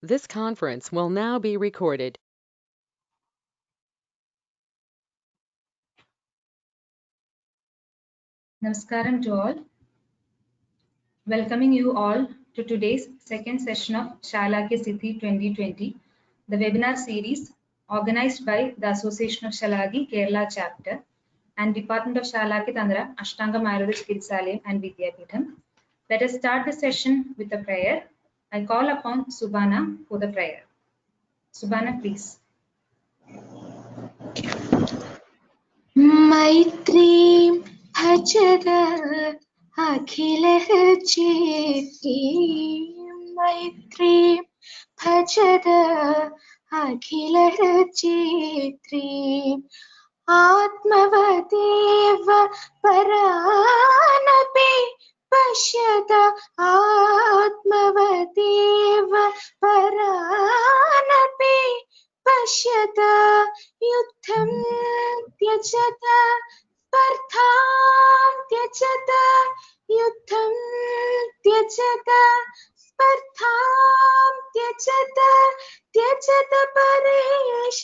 This conference will now be recorded. Namaskaram to all. Welcoming you all to today's second session of Shalakya Siddhi 2020, the webinar series organized by the Association of Shalagi Kerala chapter and Department of Shalakya Tantra, Ashtanga Ayurveda Chikitsalayam and Vidyapeetham. Let us start the session with a prayer. I call upon Subhana for the prayer. Subhana, please. मैत्रीं भजत अखिलः चेत्रीं मैत्रीं भजत अखिलः चेत्रीम् आत्मवदेव परानपि पश्यत आत्मवदेव परानपि पश्यत युद्धं त्यजत स्पर्धां त्यजत युद्धं त्यजत स्पर्धां त्यजत त्यजत परेश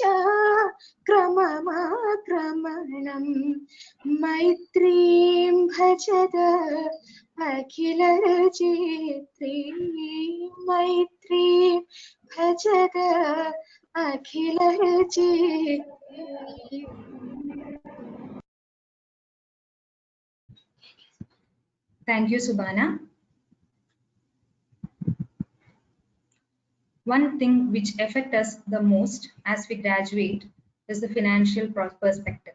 क्रममाक्रमणं मैत्रीं भजत अखिलरचेत्रीं मैत्रीं भजत अखिलरचेत्रीम् Thank you, Subhana. One thing which affects us the most as we graduate is the financial perspective.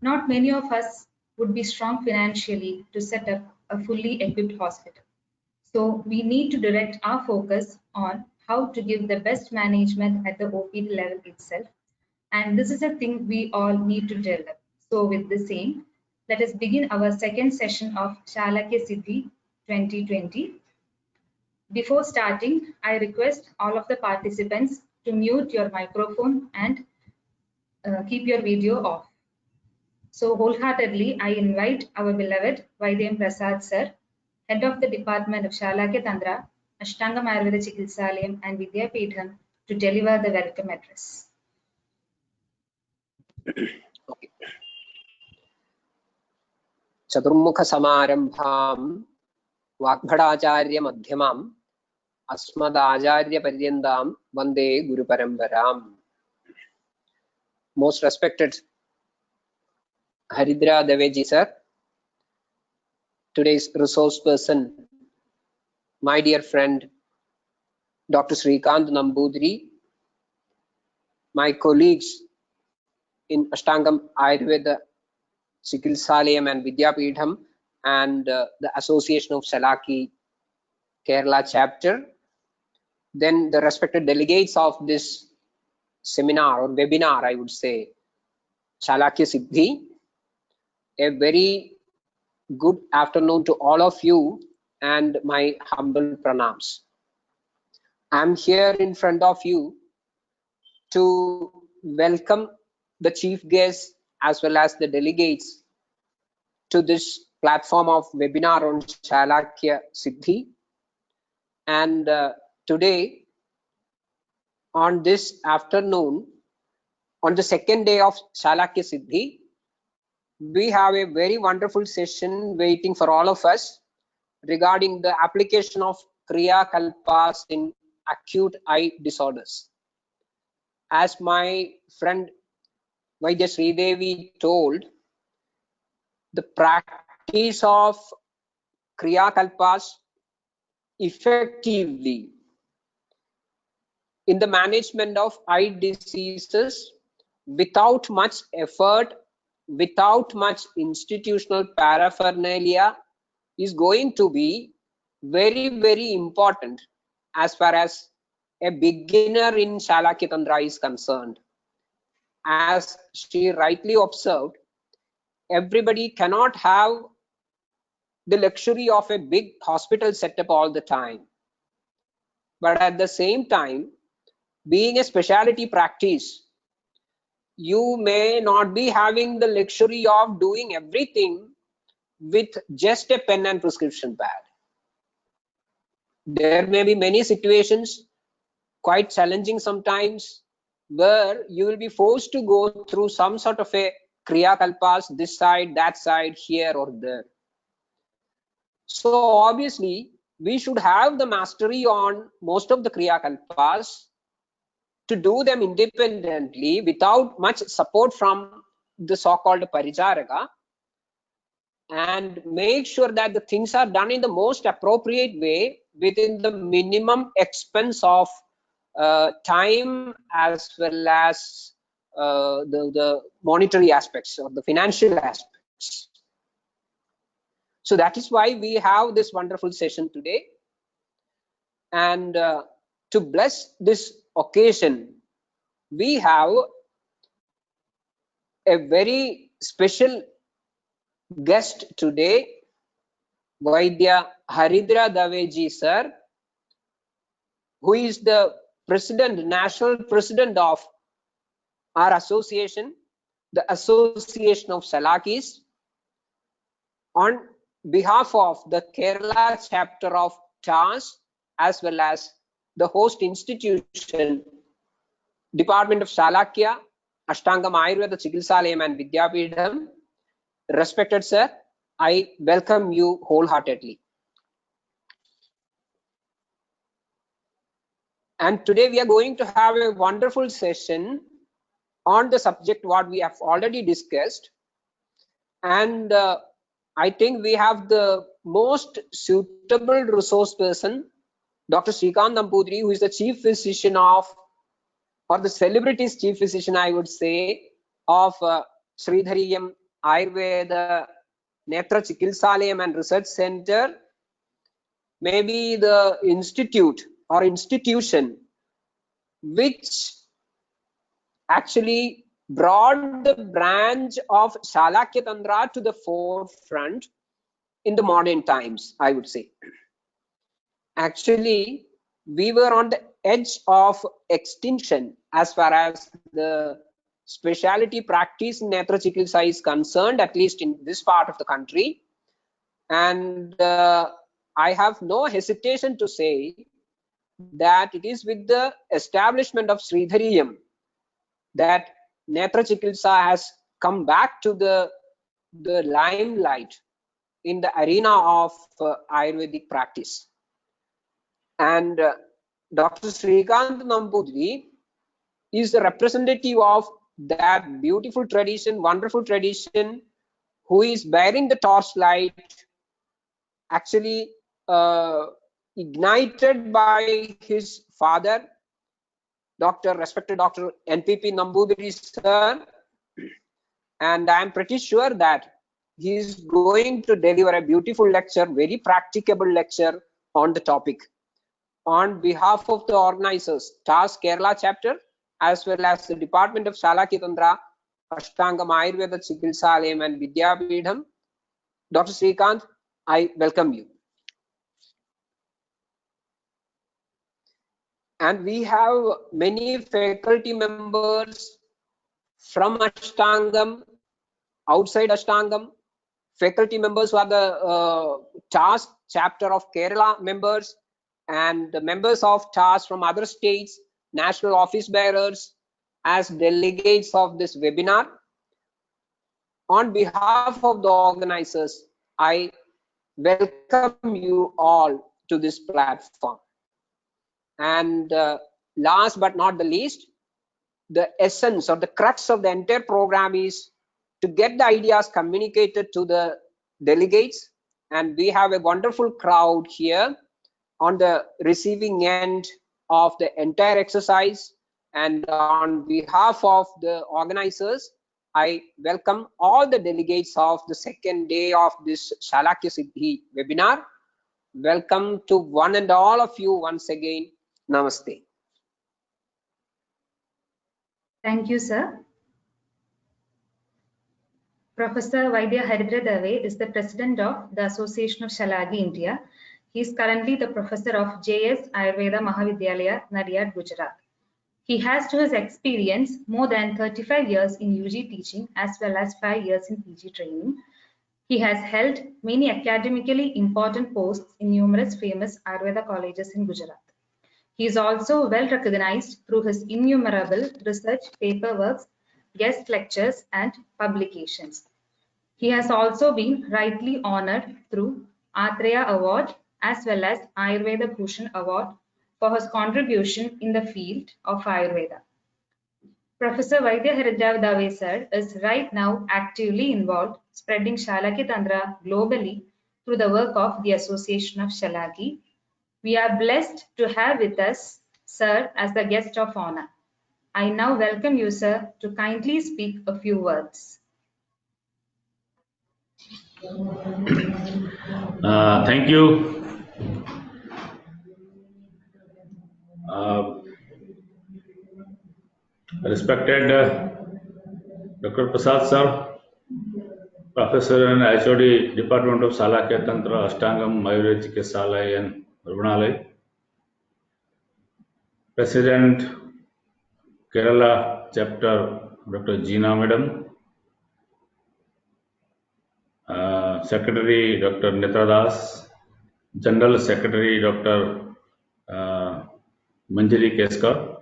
Not many of us would be strong financially to set up a fully equipped hospital. So we need to direct our focus on how to give the best management at the OPD level itself. And this is a thing we all need to develop. So with the same, let us begin our second session of Shalakya Siddhi 2020. Before starting, I request all of the participants to mute your microphone and keep your video off. So wholeheartedly, I invite our beloved Vaidhyam Prasad sir, Head of the Department of Shalakya Tantra, Ashtanga Ayurveda Chikitsalayam and Vidyapeetham to deliver the welcome address. Okay. Chaturmukha Samarambham Vakbhadacharya Madhyamam Asmadacharya Paryandam Vande Guru Parambaram. Most respected Haridra Deveji sir, today's resource person, my dear friend Dr. Srikant Nambudri, my colleagues in Ashtangam Ayurveda Chikitsalayam and Vidyapeetham and the Association of Shalaki Kerala chapter, then the respected delegates of this seminar or webinar, I would say, Shalakya Siddhi. A very good afternoon to all of you and my humble pranams. I'm here in front of you to welcome the chief guests as well as the delegates to this platform of webinar on Shalakya Siddhi. And today, on this afternoon, on the second day of Shalakya Siddhi, we have a very wonderful session waiting for all of us regarding the application of Kriya Kalpas in acute eye disorders. As my friend Vaidya Sridevi told, the practice of Kriya Kalpas effectively in the management of eye diseases without much effort, without much institutional paraphernalia is going to be very, very important as far as a beginner in Shalakya Tantra is concerned. As she rightly observed, everybody cannot have the luxury of a big hospital setup all the time. But at the same time, being a specialty practice, you may not be having the luxury of doing everything with just a pen and prescription pad. There may be many situations quite challenging sometimes, where you will be forced to go through some sort of a kriya kalpas, this side, that side, here or there. So obviously we should have the mastery on most of the kriya kalpas to do them independently without much support from the so-called parijaraka, and make sure that the things are done in the most appropriate way within the minimum expense of time, as well as the monetary aspects or the financial aspects. So that is why we have this wonderful session today. And to bless this occasion, we have a very special guest today, Vaidya Haridra Dave ji sir, who is the president, national president of our association, the Association of Shalakis. On behalf of the Kerala chapter of TAS, as well as the host institution, Department of Shalakya, Ashtangam Ayurveda Chikitsalayam and Vidyapeetham, respected sir, I welcome you wholeheartedly. And today we are going to have a wonderful session on the subject what we have already discussed. And I think we have the most suitable resource person, Dr. Srikant Nambudiri, who is the chief physician of, or the celebrities chief physician, I would say, of Sridhariyam Ayurveda Netra Chikitsalayam and Research Center, maybe the institute or institution which actually brought the branch of Shalakya Tantra to the forefront in the modern times, I would say. Actually, we were on the edge of extinction as far as the specialty practice in Netra Chikitsa is concerned, at least in this part of the country. And I have no hesitation to say that it is with the establishment of Sridhariyam that Netra Chikitsa has come back to the limelight in the arena of Ayurvedic practice. And Dr. Srikant Nambudiri is the representative of that beautiful tradition, wonderful tradition, who is bearing the torchlight, actually ignited by his father, respected Dr. NPP Nambudiri sir, and I am pretty sure that he is going to deliver a beautiful lecture, very practicable lecture on the topic. On behalf of the organizers, TAS Kerala chapter, as well as the Department of Shalakya Tantra, Ashtangam Ayurveda Chikitsalayam and Vidyapeetham, Dr. Srikant, I welcome you. And we have many faculty members from Ashtangam, outside Ashtangam, faculty members who are the TAS chapter of Kerala members, and the members of TAS from other states, national office bearers, as delegates of this webinar. On behalf of the organizers, I welcome you all to this platform. And last but not the least, the essence or the crux of the entire program is to get the ideas communicated to the delegates. And we have a wonderful crowd here on the receiving end of the entire exercise. And on behalf of the organizers, I welcome all the delegates of the second day of this Shalakya Siddhi webinar. Welcome to one and all of you once again. Namaste. Thank you, sir. Professor Vaidya Haridra Dave is the president of the Association of Shalagi India. He is currently the professor of JS Ayurveda Mahavidyalaya, Nadiad, Gujarat. He has to his experience more than 35 years in UG teaching as well as 5 years in PG training. He has held many academically important posts in numerous famous Ayurveda colleges in Gujarat. He is also well recognized through his innumerable research paperworks, guest lectures, and publications. He has also been rightly honored through Atreya Award as well as Ayurveda Bhushan Award for his contribution in the field of Ayurveda. Professor Vaidya Hridhav Dave sir is right now actively involved spreading Shalakya Tantra globally through the work of the Association of Shalaki. We are blessed to have with us sir as the guest of honor. I now welcome you, sir, to kindly speak a few words. Thank you. Respected Dr. Prasad sir, Professor and HOD, Department of Shalakya Tantra, Ashtangam, Ayurveda Chikitsalaya and Runalaya, President, Kerala Chapter, Dr. Jeena Madam, Secretary, Dr. Netra Das, General Secretary, Dr. Manjari Keskar.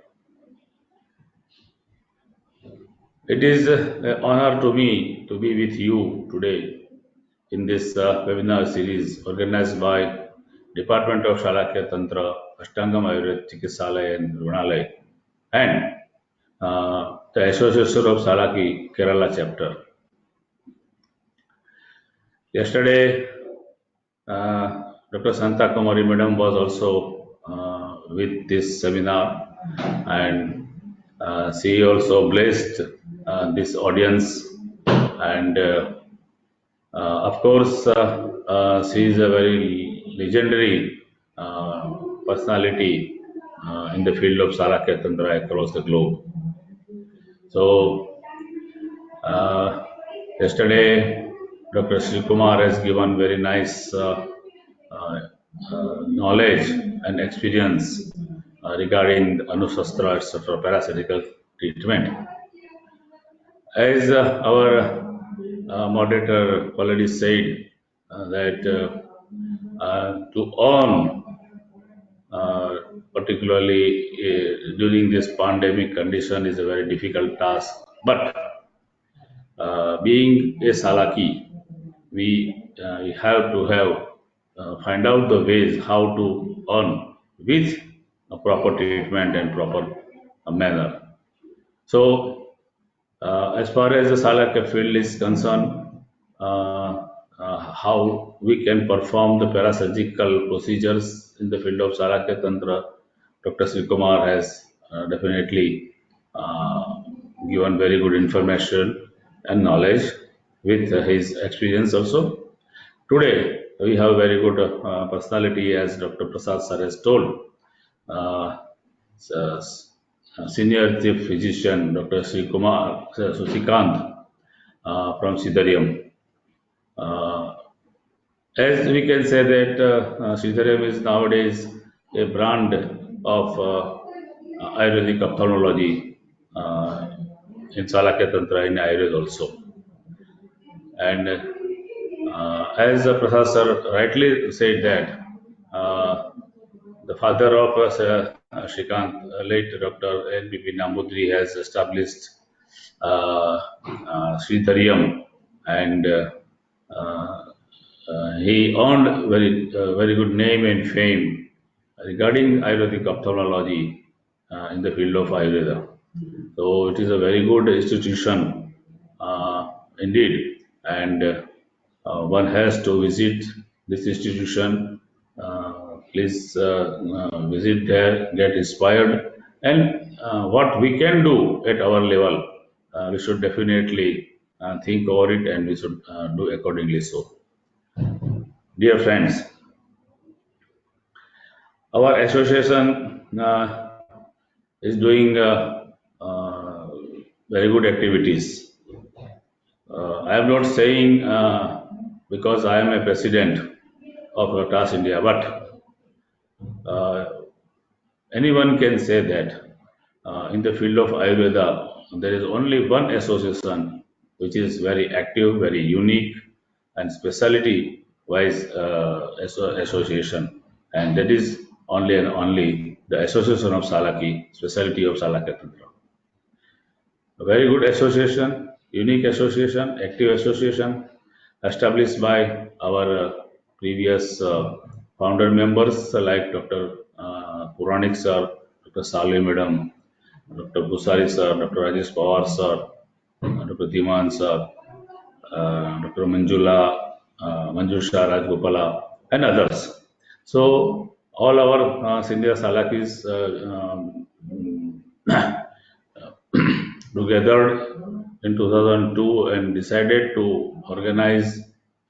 It is an honor to me to be with you today in this webinar series organized by Department of Shalakya Tantra, Ashtangam Ayurveda Chikitsalaya and Runalaya, and the Association of Shalaki Kerala Chapter. Yesterday, Dr. Santa Kumari Madam was also with this seminar, and she also blessed this audience, and of course she is a very legendary personality in the field of Shalakya Tantra across the globe. So yesterday Dr. Sri Kumar has given very nice knowledge and experience regarding the Anusastra, etc., parasitical treatment. As our moderator already said, that to earn, particularly during this pandemic condition, is a very difficult task. But being a Shalaki, we have to find out the ways how to earn with a proper treatment and proper manner. So, as far as the Shalakya field is concerned, how we can perform the parasurgical procedures in the field of Shalakya Tantra, Dr. Sri Kumar has definitely given very good information and knowledge with his experience also. Today, we have very good personality, as Dr. Prasad sir has told. Senior Chief Physician, Dr. Sri Kumar Susikant from Siddharayam. As we can say that Siddharayam is nowadays a brand of Ayurvedic ophthalmology in Shalakya Tantra in Ayurveda also. And as Prasad sir rightly said that the father of Shrikant, late Dr. N.B.P. Nambudri, has established Sridharyam, and he earned very good name and fame regarding Ayurvedic ophthalmology in the field of Ayurveda. So it is a very good institution indeed, and one has to visit this institution. Please visit there, get inspired, and what we can do at our level, we should definitely think over it, and we should do accordingly so. Dear friends, our association is doing very good activities. I am not saying because I am a president of TAS India, but anyone can say that in the field of Ayurveda, there is only one association which is very active, very unique, and specialty-wise association, and that is only and only the Association of Salaki, specialty of Salakatantra. A very good association, unique association, active association, established by our previous founder members like Dr. Puranik sir, Dr. Salvi madam, Dr. Busari sir, Dr. Rajesh Pawar sir, Dr. Dhiman sir, Dr. Manjusha Rajgopala, and others. So all our senior Salakis together in 2002 and decided to organize,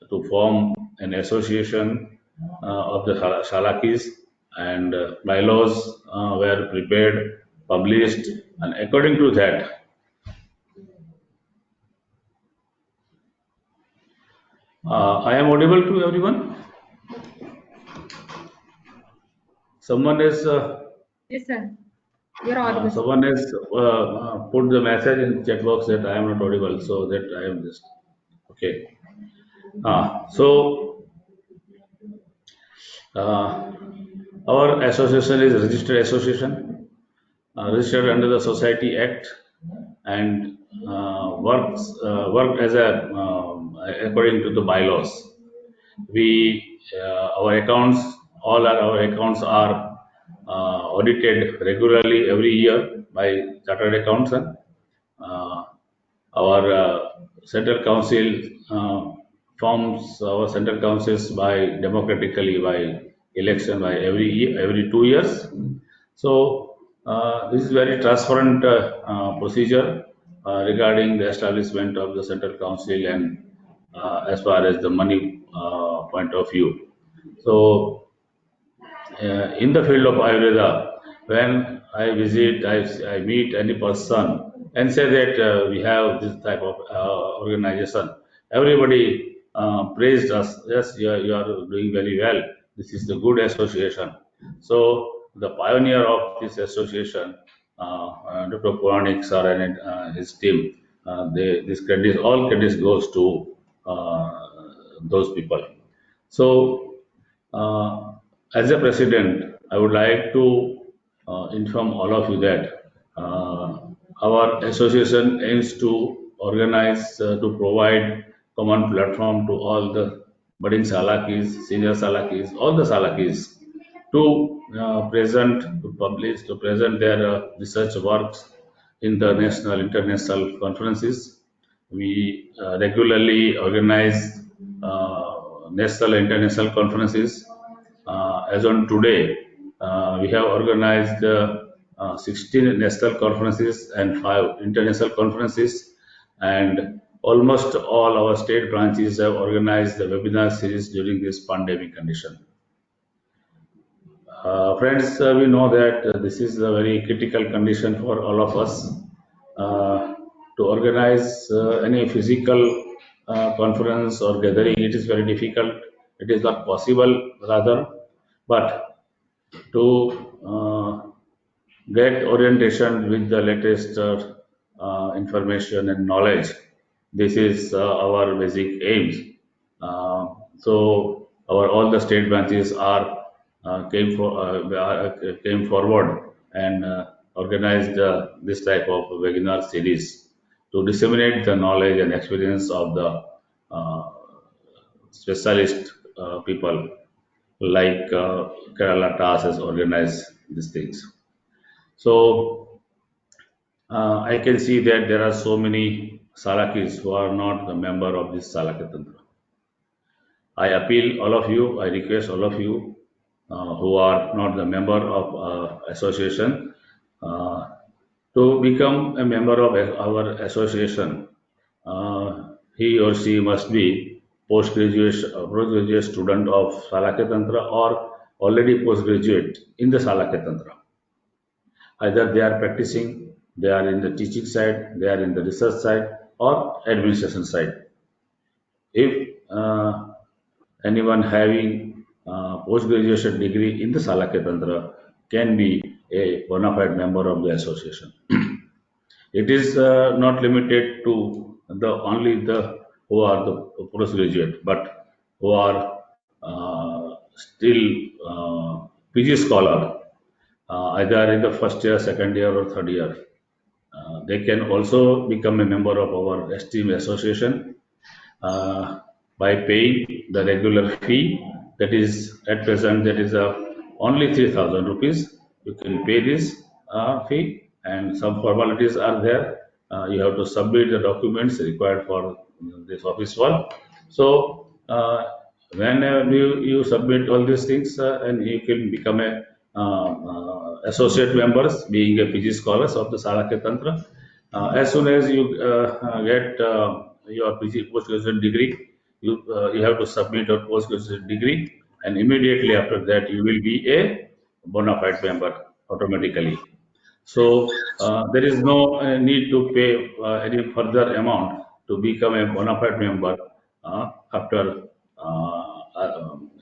to form an association of the Salakis, and bylaws were prepared, published, and according to that, I am audible to everyone. Someone is Yes, sir. You're audible. someone has put the message in chat box that I am not audible, so that I am just okay. So our association is a registered association, registered under the Society Act, and worked as a according to the bylaws. We our accounts, all our accounts are audited regularly every year by chartered accountant. Our central council forms our central councils by democratically by election by every 2 years. So this is very transparent procedure regarding the establishment of the central council and as far as the money point of view. So in the field of Ayurveda, when I visit, I meet any person and say that we have this type of organization. Everybody praised us. Yes, you are doing very well. This is the good association. So the pioneer of this association, Dr. Puranik sir and his team, this credit, all credits goes to those people. So as a president, I would like to inform all of you that our association aims to organize, to provide common platform to all the budding Salakis, senior Salakis, all the Salakis to present, to publish, to present their research works in the national, international conferences. We regularly organize national and international conferences. As on today, we have organized 16 national conferences and 5 international conferences, and almost all our state branches have organized the webinar series during this pandemic condition. Friends, we know that this is a very critical condition for all of us. To organize any physical conference or gathering, it is very difficult. It is not possible, rather, but to get orientation with the latest information and knowledge, this is our basic aims. So all the state branches are came forward and organized this type of webinar series to disseminate the knowledge and experience of the specialist people like Kerala TAS has organized these things. So I can see that there are so many Salakis who are not the member of this Salakatantra. I appeal all of you, I request all of you who are not the member of association to become a member of our association. He or she must be postgraduate student of Salakatantra or already postgraduate in the Salakatantra. Either they are practicing, they are in the teaching side, they are in the research side or administration side. If anyone having post-graduation degree in the Salakatantra can be a bona fide member of the association. It is not limited to only the who are the postgraduate, but who are still PG scholar either in the first year, second year, or third year. They can also become a member of our esteemed association by paying the regular fee. That is, at present, that is only 3,000 rupees. You can pay this fee, and some formalities are there. You have to submit the documents required for this office work. So when you submit all these things, and you can become a associate members, being a PG scholars of the Salakya Tantra. As soon as you get your PG postgraduate degree, you have to submit your postgraduate degree, and immediately after that you will be a bona fide member automatically. So there is no need to pay any further amount to become a bona fide member after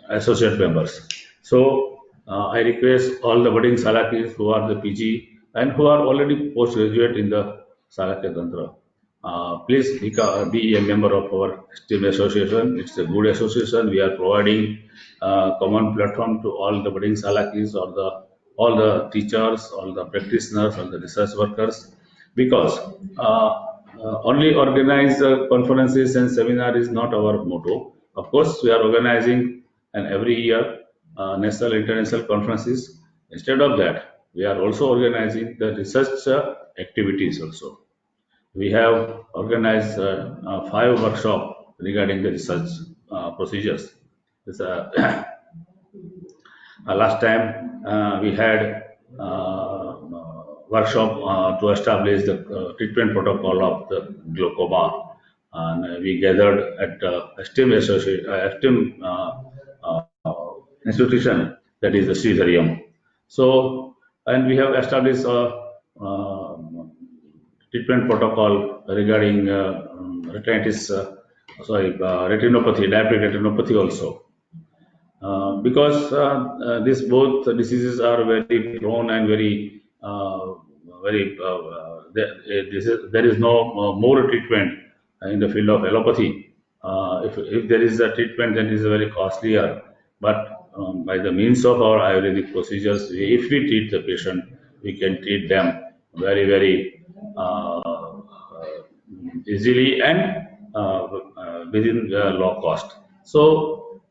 associate members. So I request all the budding Salakis who are the PG and who are already postgraduate in the Salakya Tantra, please be a member of our STEAM association. It's a good association. We are providing common platform to all the budding Salakis or all the teachers, all the practitioners, all the research workers, because only organize conferences and seminars is not our motto. Of course, we are organizing and every year national international conferences. Instead of that, we are also organizing the research activities also. We have organized 5 workshops regarding the research procedures. This, last time we had workshop to establish the treatment protocol of the glaucoma, and we gathered at STEM institution, that is the Sridhariam. So, and we have established a treatment protocol regarding retinopathy, diabetic retinopathy also. Because these both diseases are very prone and there is no more treatment in the field of allopathy. If there is a treatment, then it is very costlier. But by the means of our Ayurvedic procedures, if we treat the patient, we can treat them very easily and within low cost. So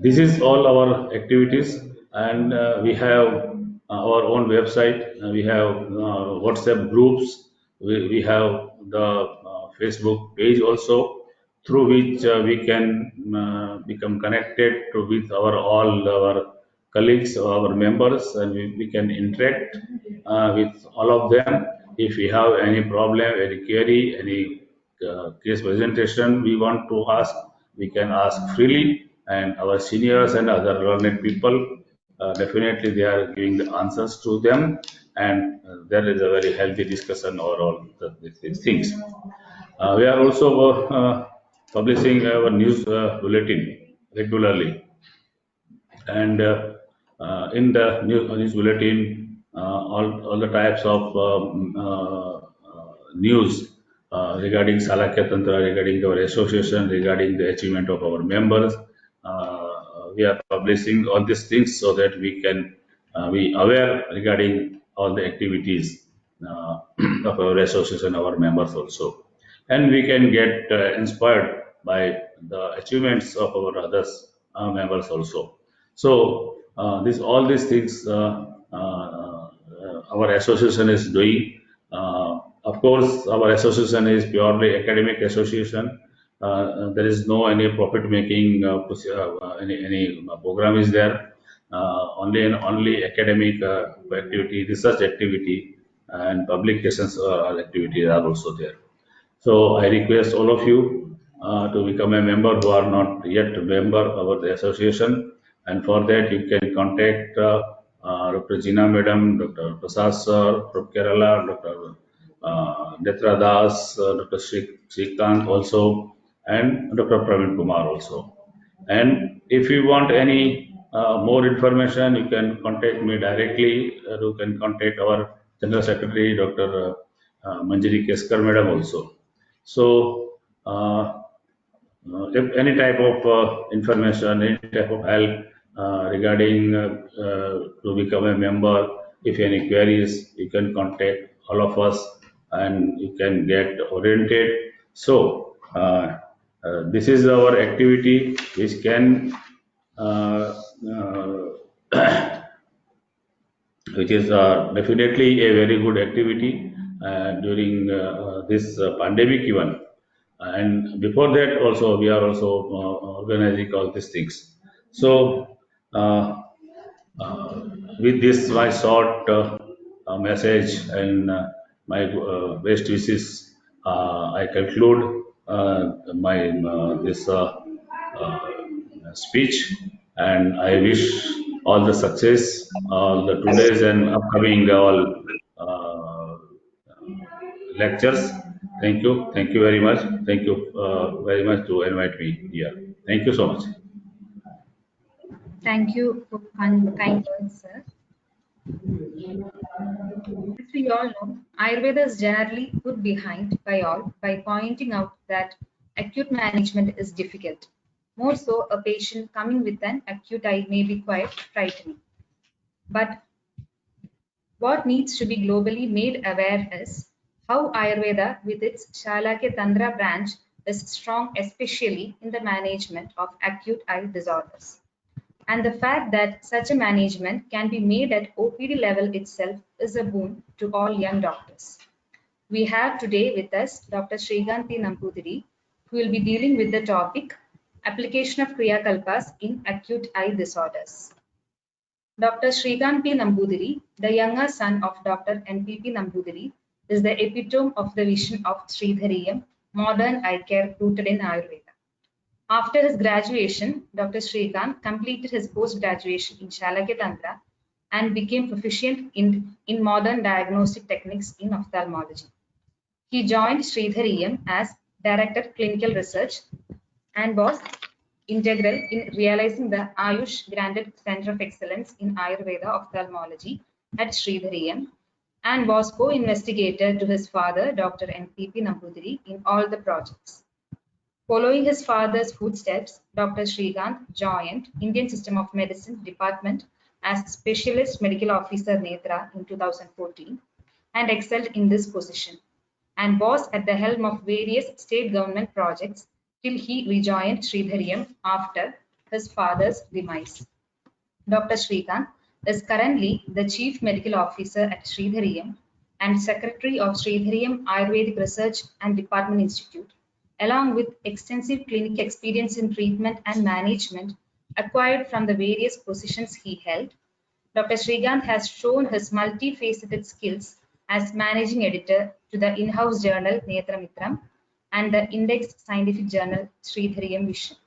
this is all our activities, and we have our own website. We have WhatsApp groups. We have the Facebook page also, through which we can become connected with all our colleagues, our members, and we can interact with all of them. If we have any problem, any query, any case presentation we want to ask, we can ask freely, and our seniors and other learned people, definitely they are giving the answers to them, and there is a very healthy discussion over all these things. We are also publishing our news bulletin regularly, and in the news bulletin, all the types of news regarding Salakya Tantra, regarding our association, regarding the achievement of our members. We are publishing all these things so that we can be aware regarding all the activities of our association, our members also. And we can get inspired by the achievements of our others members also. So all these things our association is doing. Of course, our association is purely academic association. There is no any profit making any program is there. Only academic activity, research activity, and publications activities are also there. So I request all of you to become a member who are not yet a member of the association, and for that you can contact Dr. Jina Madam, Dr. Prasad Sir from Kerala, Dr. Netra Das, Dr. Srikant also, and Dr. Praveen Kumar also. And if you want any more information, you can contact me directly. You can contact our General Secretary, Dr. Manjari Keskar Madam also. So, if any type of information, any type of help regarding to become a member. If any queries, you can contact all of us and you can get oriented. So, this is our activity which can uh, which is definitely a very good activity during this pandemic even. And before that also, we are also organizing all these things. So, uh, with this, my short message and my best wishes, I conclude my this uh, speech, and I wish all the success, all the today's and upcoming all lectures. Thank you very much. Thank you very much to invite me here. Thank you so much. Thank you for kind words, sir. As we all know, Ayurveda is generally put behind by all by pointing out that acute management is difficult. More so, a patient coming with an acute eye may be quite frightening. But what needs to be globally made aware is how Ayurveda, with its Shalakya Tantra branch, is strong, especially in the management of acute eye disorders. And the fact that such a management can be made at OPD level itself is a boon to all young doctors. We have today with us Dr. Shrikant P. Nambudiri, who will be dealing with the topic Application of Kriya Kalpas in Acute Eye Disorders. Dr. Shrikant P. Nambudiri, the younger son of Dr. N.P.P. Nambudiri, is the epitome of the vision of Sridhariyam, modern eye care rooted in Ayurveda. After his graduation, Dr. Shrikant completed his post-graduation in Shalakya Tantra and became proficient in modern diagnostic techniques in ophthalmology. He joined Sridhariyam as Director Clinical Research and was integral in realizing the Ayush granted Center of Excellence in Ayurveda Ophthalmology at Sridhariyam and was co-investigator to his father, Dr. N.P.P. Nambudiri, in all the projects. Following his father's footsteps, Dr. Shrikant joined Indian System of Medicine Department as Specialist Medical Officer Netra in 2014 and excelled in this position and was at the helm of various state government projects till he rejoined Sridhariyam after his father's demise. Dr. Shrikant is currently the Chief Medical Officer at Sridhariyam and Secretary of Sridhariyam Ayurvedic Research and Department Institute, along with extensive clinic experience in treatment and management acquired from the various positions he held. Dr. Shrikant has shown his multifaceted skills as managing editor to the in-house journal Netramitram and the indexed scientific journal Sridhariyam Vision.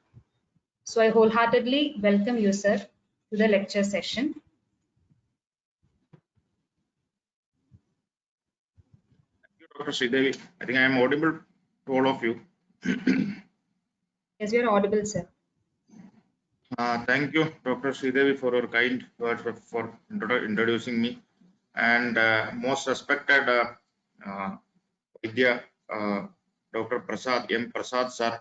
So I wholeheartedly welcome you, sir, to the lecture session. Thank you, Dr. Sridevi. I think I am audible to all of you. Yes, you are audible, sir. Thank you, Dr. Sridevi, for your kind words for introducing me. And most respected Vidya, Dr. Prasad, M. Prasad, sir.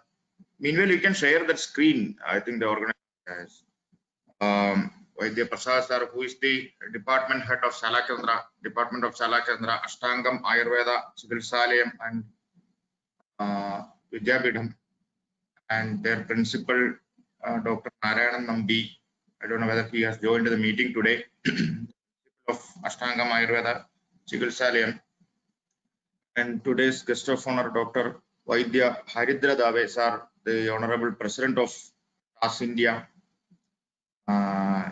Meanwhile, you can share that screen. I think the organization has. Vidya Prasad, sir, who is the department head of Shalakya, Department of Shalakya, Ashtangam, Ayurveda, Chikitsilayam, and Vidyapitham, and their principal, Dr. Narayanan Nambi. I don't know whether he has joined the meeting today. Of Ashtangam Ayurveda, Chikitsilayam, and today's guest of honor, Dr. Vaidya Haridra Dave, sir, the Honorable President of TAS India,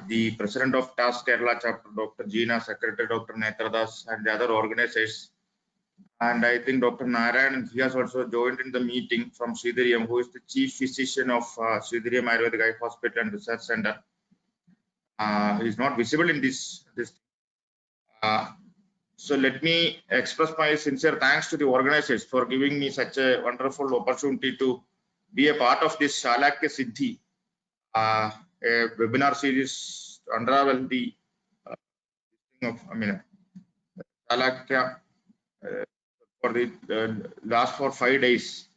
the President of TAS Kerala Chapter, Dr. Jeena, Secretary Dr. Netradas, and the other organizers. And I think Dr. Narayan, he has also joined in the meeting from Sridhariyam, who is the Chief Physician of Sridhariyam Ayurvedic Eye Hospital and Research Center. He is not visible in this. So let me express my sincere thanks to the organizers for giving me such a wonderful opportunity to be a part of this Shalakya Siddhi, a webinar series to unravel the Shalakya for the last 5 days.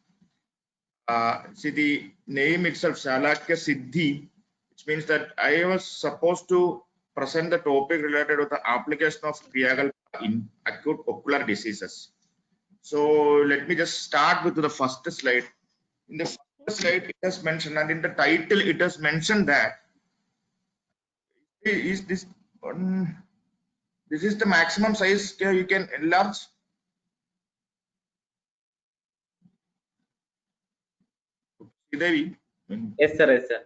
See, the name itself, Shalakya Siddhi, which means that I was supposed to present the topic related to the application of Kriyakalpa in acute ocular diseases. So let me just start with the first slide. In the first slide, it has mentioned, and in the title, it has mentioned that is this this is the maximum size you can enlarge. Devi. Yes, sir. Yes, sir.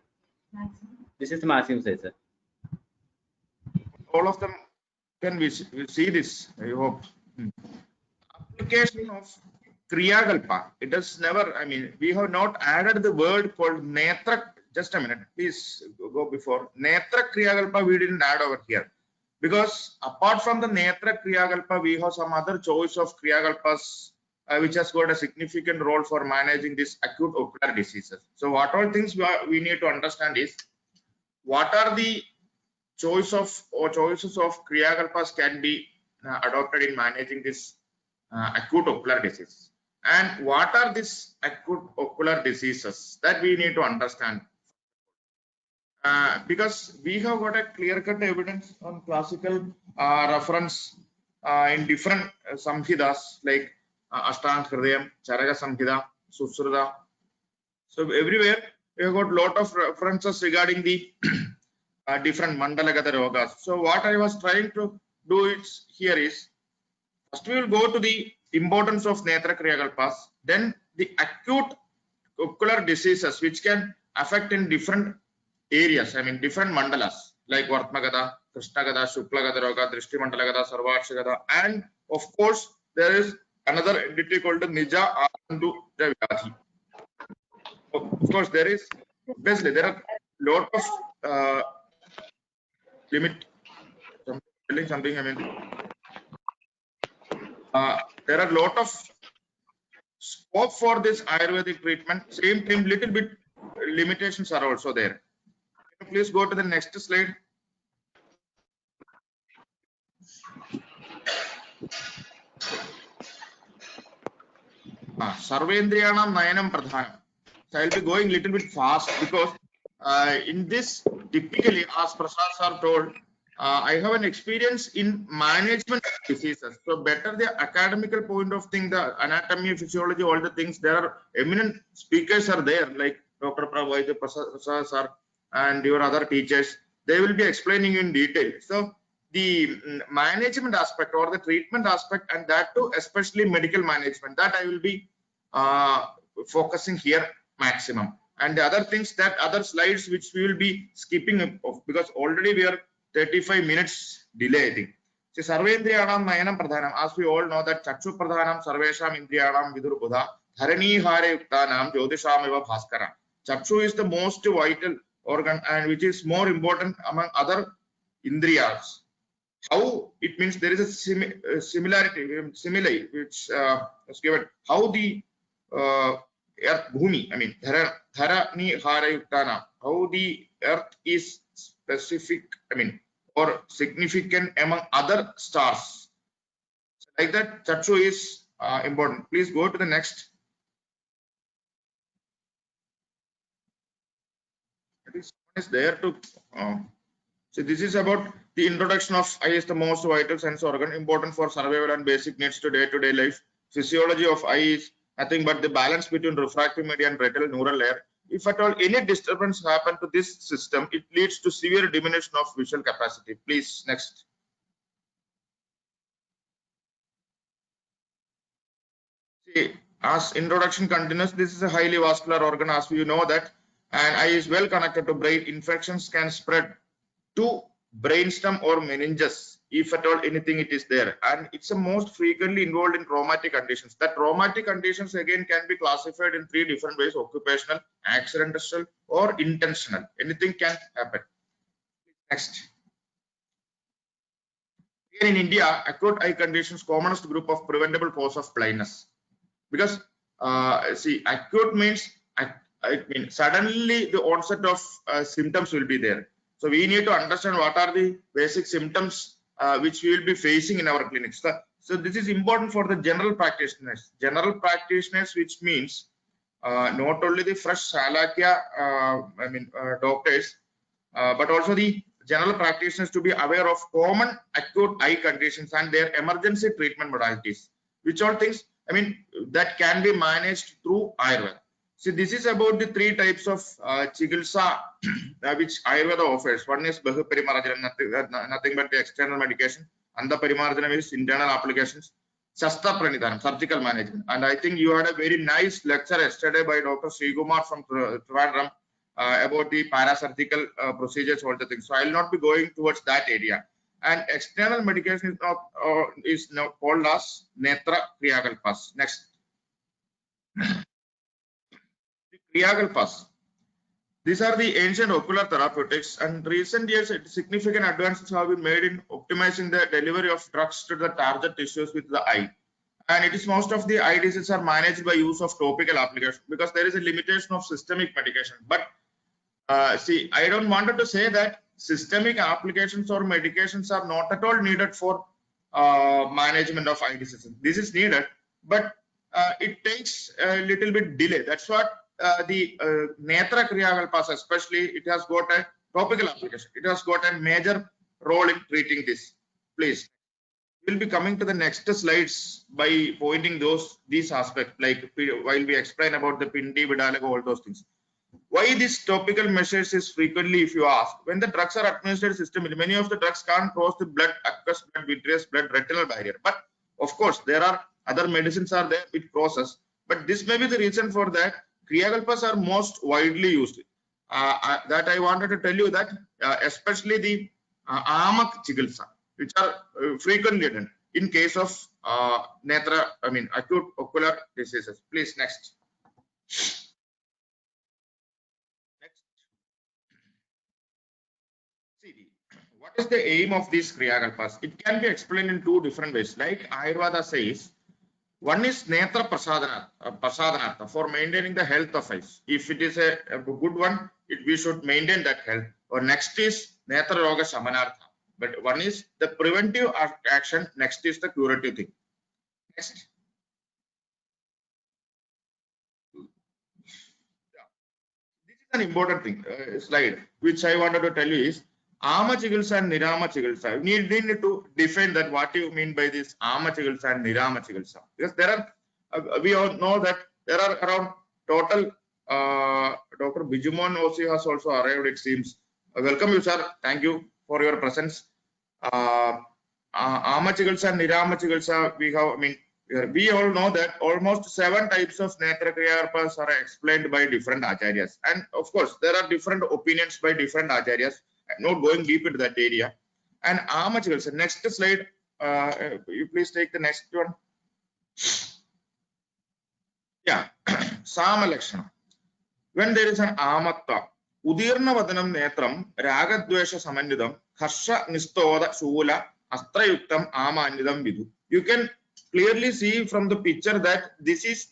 This is the maximum size, sir. All of them can we see this? I hope. Application of Kriyakalpa. It has never. I mean, we have not added the word called Netra. Just a minute, please go before Netra Kriyakalpa. We didn't add over here because apart from the Netra Kriyakalpa, we have some other choice of Kriyakalpas which has got a significant role for managing this acute ocular diseases. So what all things we need to understand is what are the choices of Kriyakalpas can be adopted in managing this acute ocular disease, and what are these acute ocular diseases that we need to understand. Because we have got a clear-cut evidence on classical reference in different samhidas like Ashtanga Hridayam, Charaka Samhita, Susruta. So everywhere we have got lot of references regarding the different Mandalagata Rogas. So what I was trying to do here is first we will go to the importance of Netra Kriyakalpas, then the acute ocular diseases which can affect in different areas, I mean different mandalas like Vartmagata, Krishnagata, Shuklagata Roga, Drishti Mandalagata, Sarvakshagata, and of course there is another entity called the Nija Andu Vyadhi. Of course, there is basically there are lot of limit. Something I mean, there are lot of scope for this Ayurvedic treatment. Same time, little bit limitations are also there. Please go to the next slide. Sarvendriyanam Nayanam Pradhanam. So I'll be going a little bit fast because in this typically, as Prasad sir told, I have an experience in management of diseases. So better the academical point of thing, the anatomy, physiology, all the things, there are eminent speakers are there like Dr. Prabhu, Prasad sir and your other teachers. They will be explaining in detail. So the management aspect or the treatment aspect, and that too especially medical management, that I will be focusing here maximum. And the other things, that other slides which we will be skipping because already we are 35 minutes delay, I think. So Sarvendriyanam Nayanam Pradhanam, as we all know that Chakshu Pradhanam Sarvesham Indriyanam Vidur Buddha Dharani Hare Yuktanam Jyotisham Eva Bhaskara. Chakshu is the most vital organ and which is more important among other Indriyas. How it means there is a similarity, simile which is given. How the earth bhumi, I mean Dharani Hara Yuktana, how the earth is specific, I mean, or significant among other stars. So like that, Chakshu is important. Please go to the next. Is there to so this is about the introduction of eye is the most vital sense organ, important for survival and basic needs to day-to-day life. Physiology of eye is nothing but the balance between refractive media and retinal neural layer. If at all any disturbance happen to this system, it leads to severe diminution of visual capacity. Please next. See, as introduction continues, this is a highly vascular organ, as we know that, and eye is well connected to brain. Infections can spread to brainstem or meninges, if at all anything it is there, and it's the most frequently involved in traumatic conditions. That traumatic conditions again can be classified in 3 different ways: occupational, accidental, or intentional. Anything can happen. Next. Here in India, acute eye conditions commonest group of preventable cause of blindness, because see, acute means I mean suddenly the onset of symptoms will be there. So we need to understand what are the basic symptoms which we will be facing in our clinics. So this is important for the general practitioners. General practitioners, which means not only the fresh Salakya, doctors, but also the general practitioners to be aware of common acute eye conditions and their emergency treatment modalities, which all things, I mean, that can be managed through Ayurveda. See, this is about the three types of chikitsa which Ayurveda offers. One is Bahu Parimarjanam, nothing but the external medication. Anda Parimarjanam is internal applications. Shastra Pranidhanam, surgical management. And I think you had a very nice lecture yesterday by Dr. Srikumar from Trivandrum about the parasurgical procedures, all the things. So I will not be going towards that area. And external medication is now called as Netra Kriyakalpas. Next. Kriyakalpas. These are the ancient ocular therapeutics, and recent years significant advances have been made in optimizing the delivery of drugs to the target tissues with the eye. And it is most of the eye diseases are managed by use of topical application because there is a limitation of systemic medication. But see, I don't want to say that systemic applications or medications are not at all needed for management of eye diseases. This is needed, but it takes a little bit delay. That's what the Netra Kriyakalpas, especially, it has got a topical application. It has got a major role in treating this. Please, we'll be coming to the next slides by pointing these aspects, like while we explain about the Pindi, Vidalago, all those things. Why these topical measures is frequently, if you ask, when the drugs are administered systemically, many of the drugs can't cross the blood, aqueous blood, vitreous blood, retinal barrier. But of course, there are other medicines are there which crosses. But this may be the reason for that. Kriyakalpas are most widely used. That I wanted to tell you that, especially the Amak Chikitsa, which are frequently done in case of Netra, I mean, acute ocular diseases. Please, next. See, what is the aim of these Kriyakalpas? It can be explained in two different ways. Like Ayurveda says, one is Netra Prasadanartha, for maintaining the health of eyes. If it is a good one, we should maintain that health. Or next is Netra Roga Samanartha. But one is the preventive action, next is the curative thing. Next. This is an important thing, slide, which I wanted to tell you is Ama Chikitsa and Nirama Chikitsa. We need to define that what you mean by this Ama Chikitsa and Nirama Chikitsa. Because there are, we all know that there are around total, Dr. Bijumon Osi has also arrived, it seems. Welcome you, sir. Thank you for your presence. Ama Chikitsa and Nirama Chikitsa, we have, I mean, we all know that almost 7 types of Netra Kriyakalpas are explained by different acharyas. And of course, there are different opinions by different acharyas. I'm not going deep into that area. And Ama Chikitsa, next slide, you please take the next one. Yeah, Sama Lakshana. When there is an Amatta, Udirna Vadanam Netram, Ragadvesha Samandidam, Harsha Nistoda Shula, Astrayuktam Amanidam Vidu. You can clearly see from the picture that this is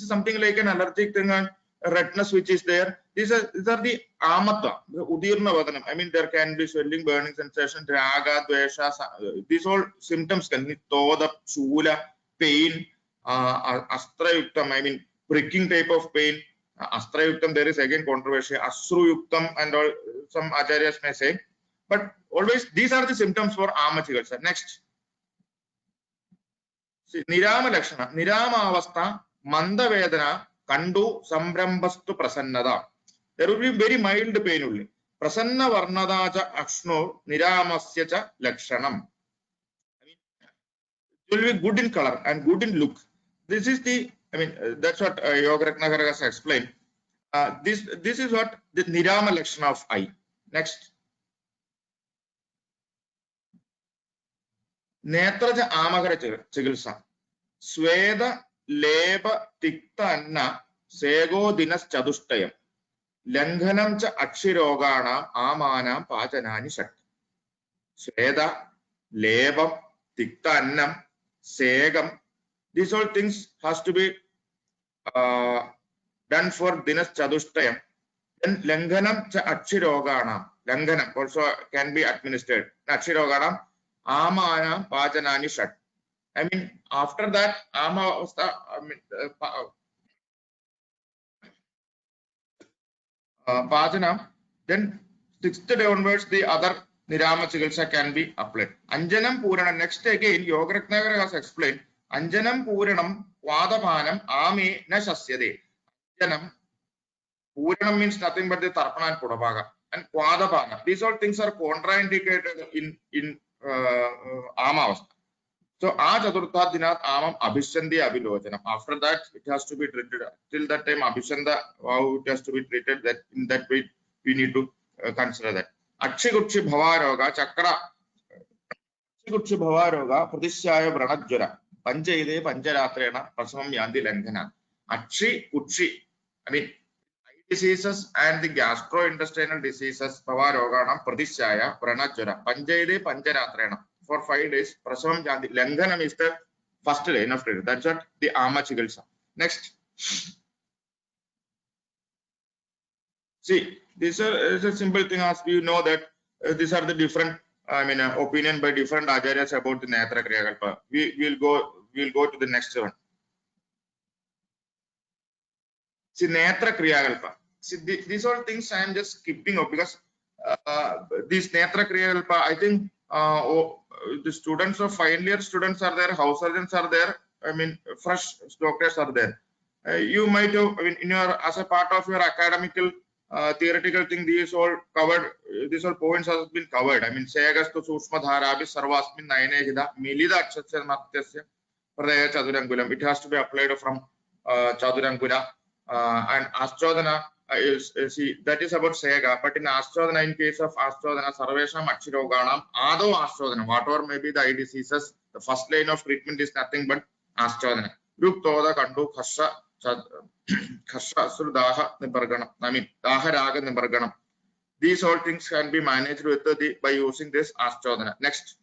something like an allergic thing and redness which is there. These are the Amata, the Udirna Vadanam. I mean, there can be swelling, burning sensation, Raga, Dvesha, these all symptoms can be Toda, Shula, pain, Astrayuktam, I mean, pricking type of pain. Astrayuktam, there is again controversy, Asruyuktam, and all, some acharyas may say. But always, these are the symptoms for Ama Chikitsa. Next. See, Nirama Lakshana, Nirama Avastha, Manda Vedana, Kandu, Sambrambhastu Prasannada. There will be very mild pain only. Prasanna Varnadacha Akshno, Niramasya Lakshanam. I mean, it will be good in color and good in look. This is the, I mean, that's what Yogaratnakara has explained. This is what the Nirama Lakshana of eye. Next. Netraja Amagara Chikitsa. Sweda Leba Tikta Anna Sego Dinas Chadustayam. Langhanam cha Akshirogana Amana Pachanani Shat. Sweda, Lebam, Tikta Annam, Segam. These all things has to be done for Dinas Chadustayam. Then Langhanam cha Akshirogana. Langhanam also can be administered. Akshirogana Amana Pachanani Shat. I mean, after that, Pachana, then 6th day onwards, the other Nirama Chikitsa can be applied. Anjanam Puranam. Next again, Yogaratnakara has explained. Anjanam Puranam Vadapanam Ame na Sasyade. Anjanam Puranam means nothing but the Tarpana and Pudapaga. And Kwadapana. These all things are contraindicated in Amavastha. So, Chaturtha Dinat Amam Abhishandi Abhilojanam. After that, it has to be treated. Till that time, Abhishanda, how it has to be treated, that in that way, we need to consider that. Akshigutshi Bhavaroga, Chakra Akshigutshi Bhavaroga, Pradishyaya Branajura, Panchaile, Pancharatrena, Prasamam Yandi Langana. Akshi Kutshi, I mean, eye diseases and the gastrointestinal diseases, Bhavaroga, Pradishyaya, Branajura, Panchaile, Pancharatrena. For 5 days, Prasavam Jandi. Langhanam is the first day, enough day. That's what the Ama Chikitsa. Next. See, this is a simple thing as you know that these are the different, opinion by different acharyas about the Netra Kriyakalpa. We'll go to the next one. See, Netra Kriyakalpa. See, these all things I am just skipping up because this Netra Kriyakalpa, I think the students of final year students are there, house surgeons are there, fresh doctors are there. You might have, in your, as a part of your academical theoretical thing, these all covered, these all points has been covered. Segastu Sushma Dharabi Sarvasmin Nainehida, Milida Akshatya Matyasya Pradaya Chadurangulam. It has to be applied from Chadurangula and Astrodhana. See, that is about Sega, but in Astrodhana, in case of Astrodhana, Sarvesham Akshiroganam, Ado Astrodhana, whatever may be the eye diseases, the first line of treatment is nothing but Astrodhana. Ruktoda Kandu Khasha Surdaha Nibarganam, Daha Raga Nibarganam. These all things can be managed with by using this Astrodhana. Next.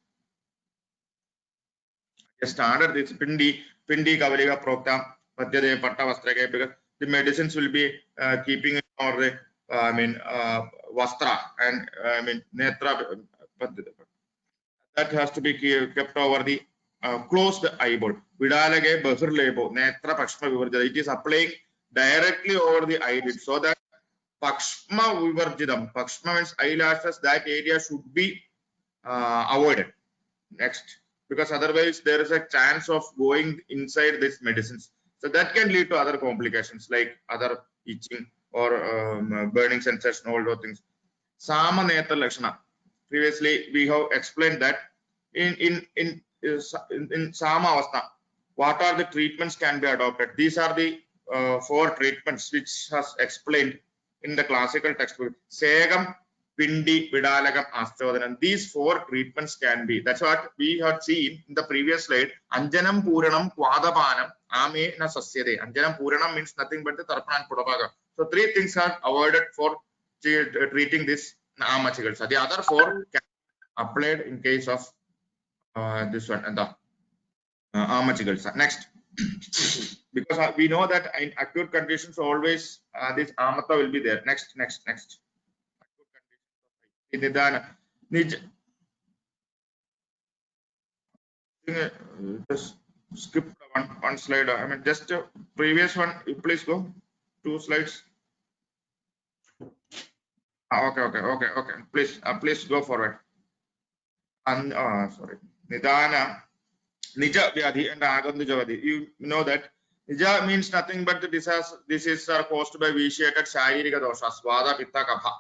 I started this Pindi Kavaliga Prokta, Patyade Patta Vastrake, because the medicines will be keeping or the vastra and netra, that has to be kept over the closed eyeball. Vidalage buffer lebo netra pakshma vivarjida. It is applying directly over the eyelid so that pakshma vivarjidam. Pakshma means eyelashes. That area should be avoided. Next, because otherwise there is a chance of going inside these medicines. So that can lead to other complications like other itching or burning sensation, all those things. Sama Netra Lakshana. Previously, we have explained that in Sama Avastha, what are the treatments can be adopted? These are the 4 treatments which has explained in the classical textbook. Segam, Pindi, Vidalagam, Astrodhanam. These 4 treatments can be. That's what we had seen in the previous slide. Anjanam Puranam Kvadapanam Ame na Sasyade. Anjanam Puranam means nothing but the Tarpana and Pudapaga. So 3 things are avoided for treating this Ama Chikitsa. The other 4 can be applied in case of this one and the Ama Chikitsa. Next. Because we know that in acute conditions always this Amata will be there. Next. Nidana. Just skip one slide. Just previous one. Please go 2 slides. Okay. Please go forward. And sorry. Nidana, Nija Vyadhi and Aganduja Vyadhi. You know that Nija means nothing but the diseases are caused by vitiated Shairika doshas, Vada, Pitta, Kapha.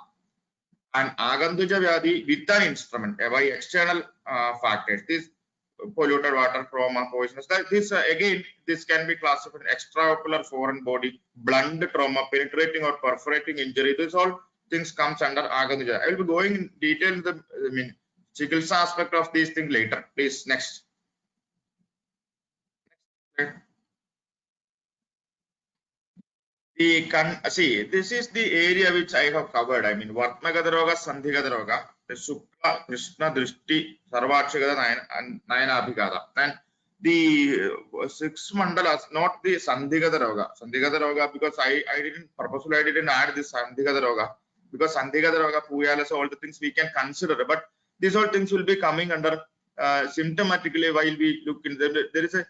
And Aganduja Vyadhi with an instrument by external factors. This polluted water, trauma, poisonous. This can be classified extraocular foreign body, blunt trauma, penetrating or perforating injury. This all things comes under Aganduja. I will be going in detail in the Chikitsa aspect of these things later. Please, next. See, this is the area which I have covered. Vartnagadaroga, Sandhigadaroga, the Sukla, Krishna, Drishti, Sarvachigada, and Nayanabhigada. And the 6 mandalas, not the Sandhigadaroga. Sandhigadaroga, because I didn't add this Sandhigadaroga. Because Sandhigadaroga, Puyalas, all the things we can consider. But these all things will be coming under symptomatically while we look in them. There is a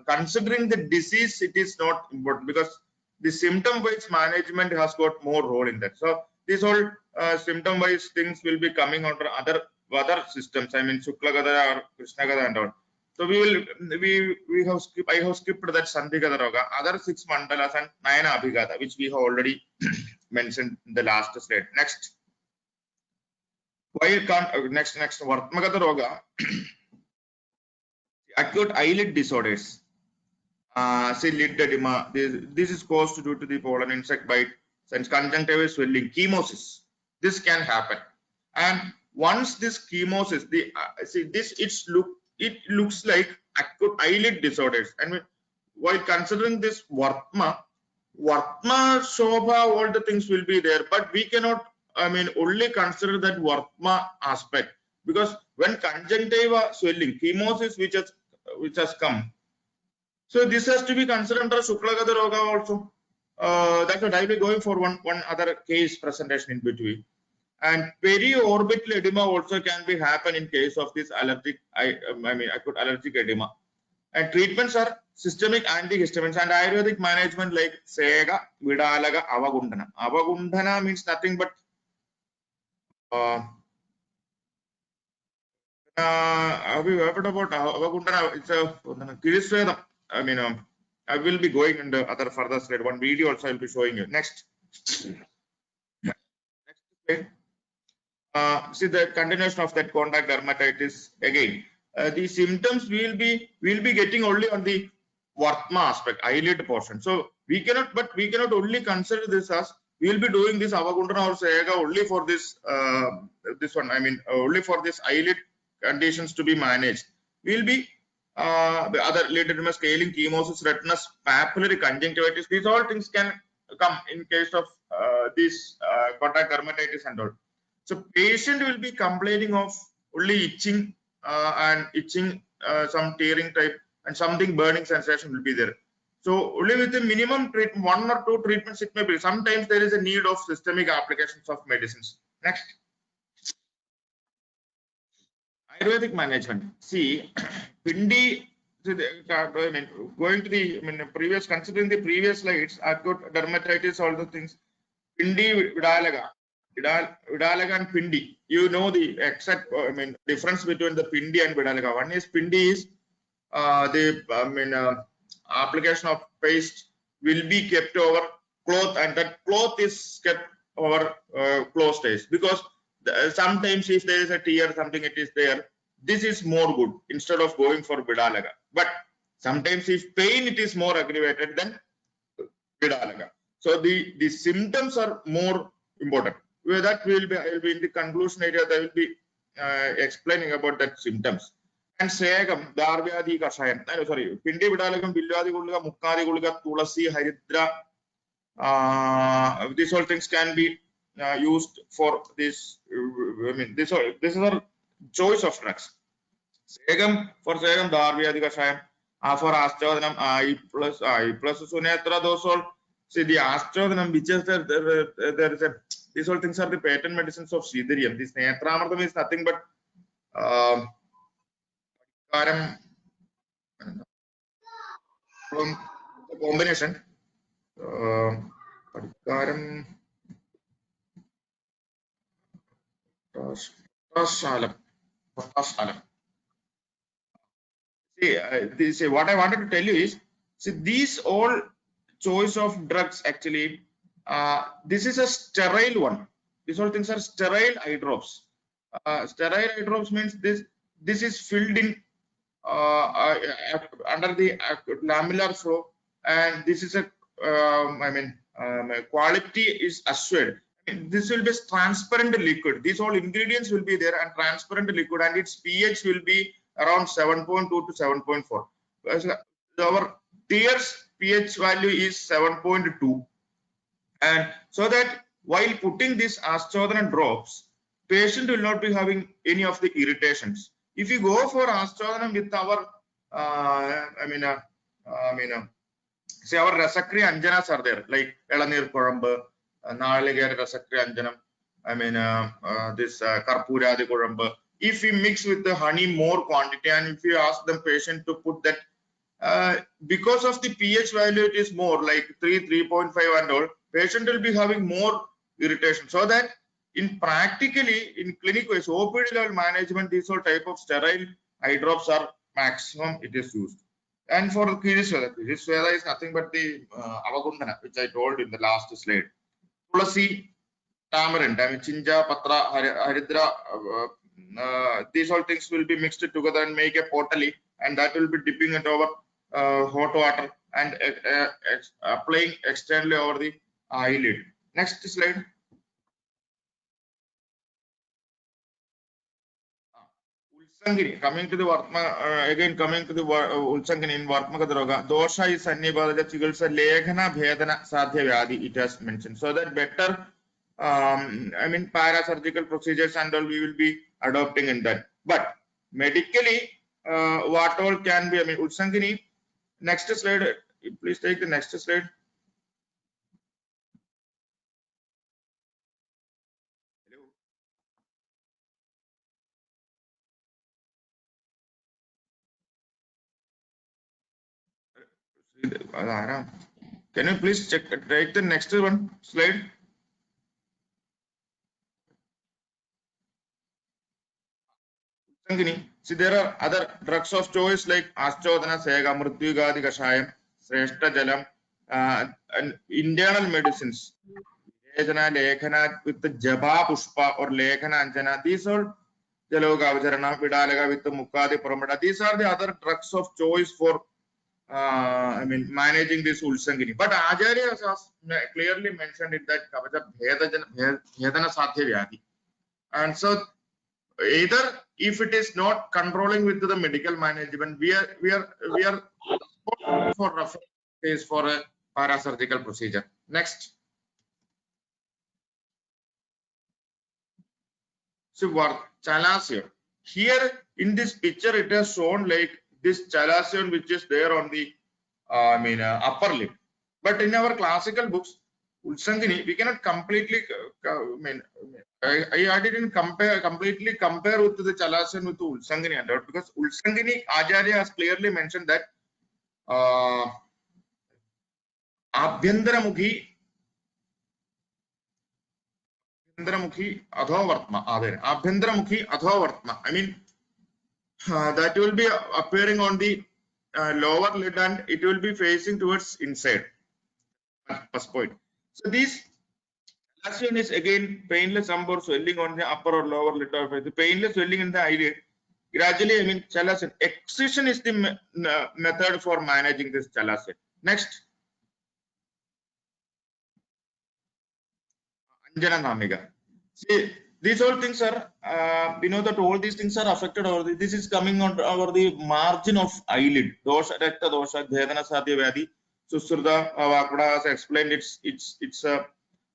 considering the disease, it is not important because the symptom-based management has got more role in that. So these all symptom wise things will be coming under other systems. I mean Shukla Gada or Krishna Gada and all. So we have skipped, I have skipped that Sandhi Gada Roga, other 6 mandalas and 9 Abhigata, which we have already mentioned in the last slide. Next. While next Vartmagata Roga, acute eyelid disorders. Say lid edema. This is caused due to the pollen insect bite and conjunctival swelling, chemosis. This can happen, and once this chemosis, it looks like acute eyelid disorders. And while considering this Vartma Shobha, all the things will be there, but we cannot, I mean, only consider that Vartma aspect, because when conjunctiva swelling, chemosis which has come, so this has to be considered under Shukla Gada Roga also. That's what I will be going for one other case presentation in between. And periorbital edema also can be happen in case of this allergic, acute allergic edema. And treatments are systemic antihistamines and Ayurvedic management like Sega, Vidalaga, Avagundana. Avagundana means nothing but have you heard about Avagundana? It's a Kirisvedam. I mean, I will be going in the other further slide. One video also I will be showing you. Next. Next slide. See the continuation of that contact dermatitis again. The symptoms will be getting only on the Vartma aspect, eyelid portion. So we cannot only consider this as we will be doing this Avagundana or Sega only for this this one. I mean, only for this eyelid conditions to be managed. We will be the other lid edema, scaling, chemosis, redness, papillary conjunctivitis. These all things can come in case of this contact dermatitis and all. So patient will be complaining of only itching and itching, some tearing type, and something burning sensation will be there. So only with the minimum treatment, 1 or 2 treatments it may be. Sometimes there is a need of systemic applications of medicines. Next. Ayurvedic management. See, Pindi, I mean, going to the previous, considering the previous slides, acute dermatitis, all the things. Pindi, Vidalaga and Pindi. You know the exact, difference between the Pindi and Vidalaga. One is Pindi is application of paste will be kept over cloth, and that cloth is kept over closed days, because sometimes if there is a tear, something it is there, this is more good instead of going for Vidalaga. But sometimes if pain, it is more aggravated than Vidalaga. So the symptoms are more important. With that I will be in the conclusion area. I will be explaining about that symptoms. And Segam, Darvyadi Kashayan, sorry, Pindi Vidalagam, Bilyadi Gulga, Mukari Gulga, Tulasi, Haridra, these all things can be used for this. This is our choice of drugs. Segam, for Segam, Darvyadi Kashayan, for Astrodhanam, I plus Sunetra, those all. See the Astrodhanam, which is there is a, these all things are the patent medicines of Sridhariam. This Netramartham is nothing but combination. See, what I wanted to tell you is, see, these all choice of drugs actually, this is a sterile one. These all things are sterile eye drops. Sterile eye drops means this is filled in under the lamellar flow, and this is a quality is assured. This will be transparent liquid. These all ingredients will be there and transparent liquid, and its pH will be around 7.2 to 7.4. Our tears pH value is 7.2, and so that while putting this Astrodhanam drops, patient will not be having any of the irritations. If you go for Astrodhanam with our say our Rasakri Anjanas are there, like Elanir Korambu, Nalagar Rasakri Anjanam, this Karpuradi Korambu. If we mix with the honey more quantity, and if you ask the patient to put that, because of the pH value, it is more like 3, 3.5 and all, patient will be having more irritation. So that in practically in clinic wise OPD level management, these all type of sterile eye drops are maximum it is used. And for the Kirisweda is nothing but the Avagundana, which I told in the last slide. Tulasi, tamarind, I mean chinja, patra, haridra, these all things will be mixed together and make a potali, and that will be dipping it over hot water and applying externally over the eyelid. Next slide. Ulsangini, coming to the Vartma, again coming to the Ulsangini in Vartmakadaroga, dosha is Sannibhadaja Chigilsa Leghana Bhedana Sadhya Vyadi, it has mentioned. So that better, I mean, parasurgical procedures and all we will be adopting in that. But medically, what all can be, I mean, Ulsangini, next slide, please take the next slide. Can you please take the next one slide? See, there are other drugs of choice like Aschodana, Sega, Mrutyugadi Kashayam, Sreshta Jalam, and internal medicines. Lekhana with the Jaba Pushpa or Lekhana Anjana. These are Jaloga Vajarana, Vidalaga with the Mukadi Paramada. These are the other drugs of choice for I mean managing this Ulsangini. But Acharya has clearly mentioned it that Kavaja Bhedana Sadhya Vyadi. And so either if it is not controlling with the medical management, we are for referral case for a parasurgical procedure. Next. So chalazion. Here in this picture, it has shown like this chalazion which is there on the upper lip. But in our classical books, Ulsangini, we cannot completely I didn't completely compare with the chalazion with the Ulsangini and that, because Ulsangini Acharya has clearly mentioned that Abhyandramukhi Adhovartma. Abhyandramukhi Adhovartma. I mean, that will be appearing on the lower lid and it will be facing towards inside. First point. So this chalazion is again painless or swelling on the upper or lower lid of the painless swelling in the eyelid. Gradually, I mean, chalazion. Excision is the method for managing this chalazion. Next. Anjana Namiga. See, these all things are, we know that all these things are affected over this is coming on over the margin of eyelid. Dosha, Rekta Dosha, Bhedana Sadhya Vyadi. Susruta Vakuda has explained it's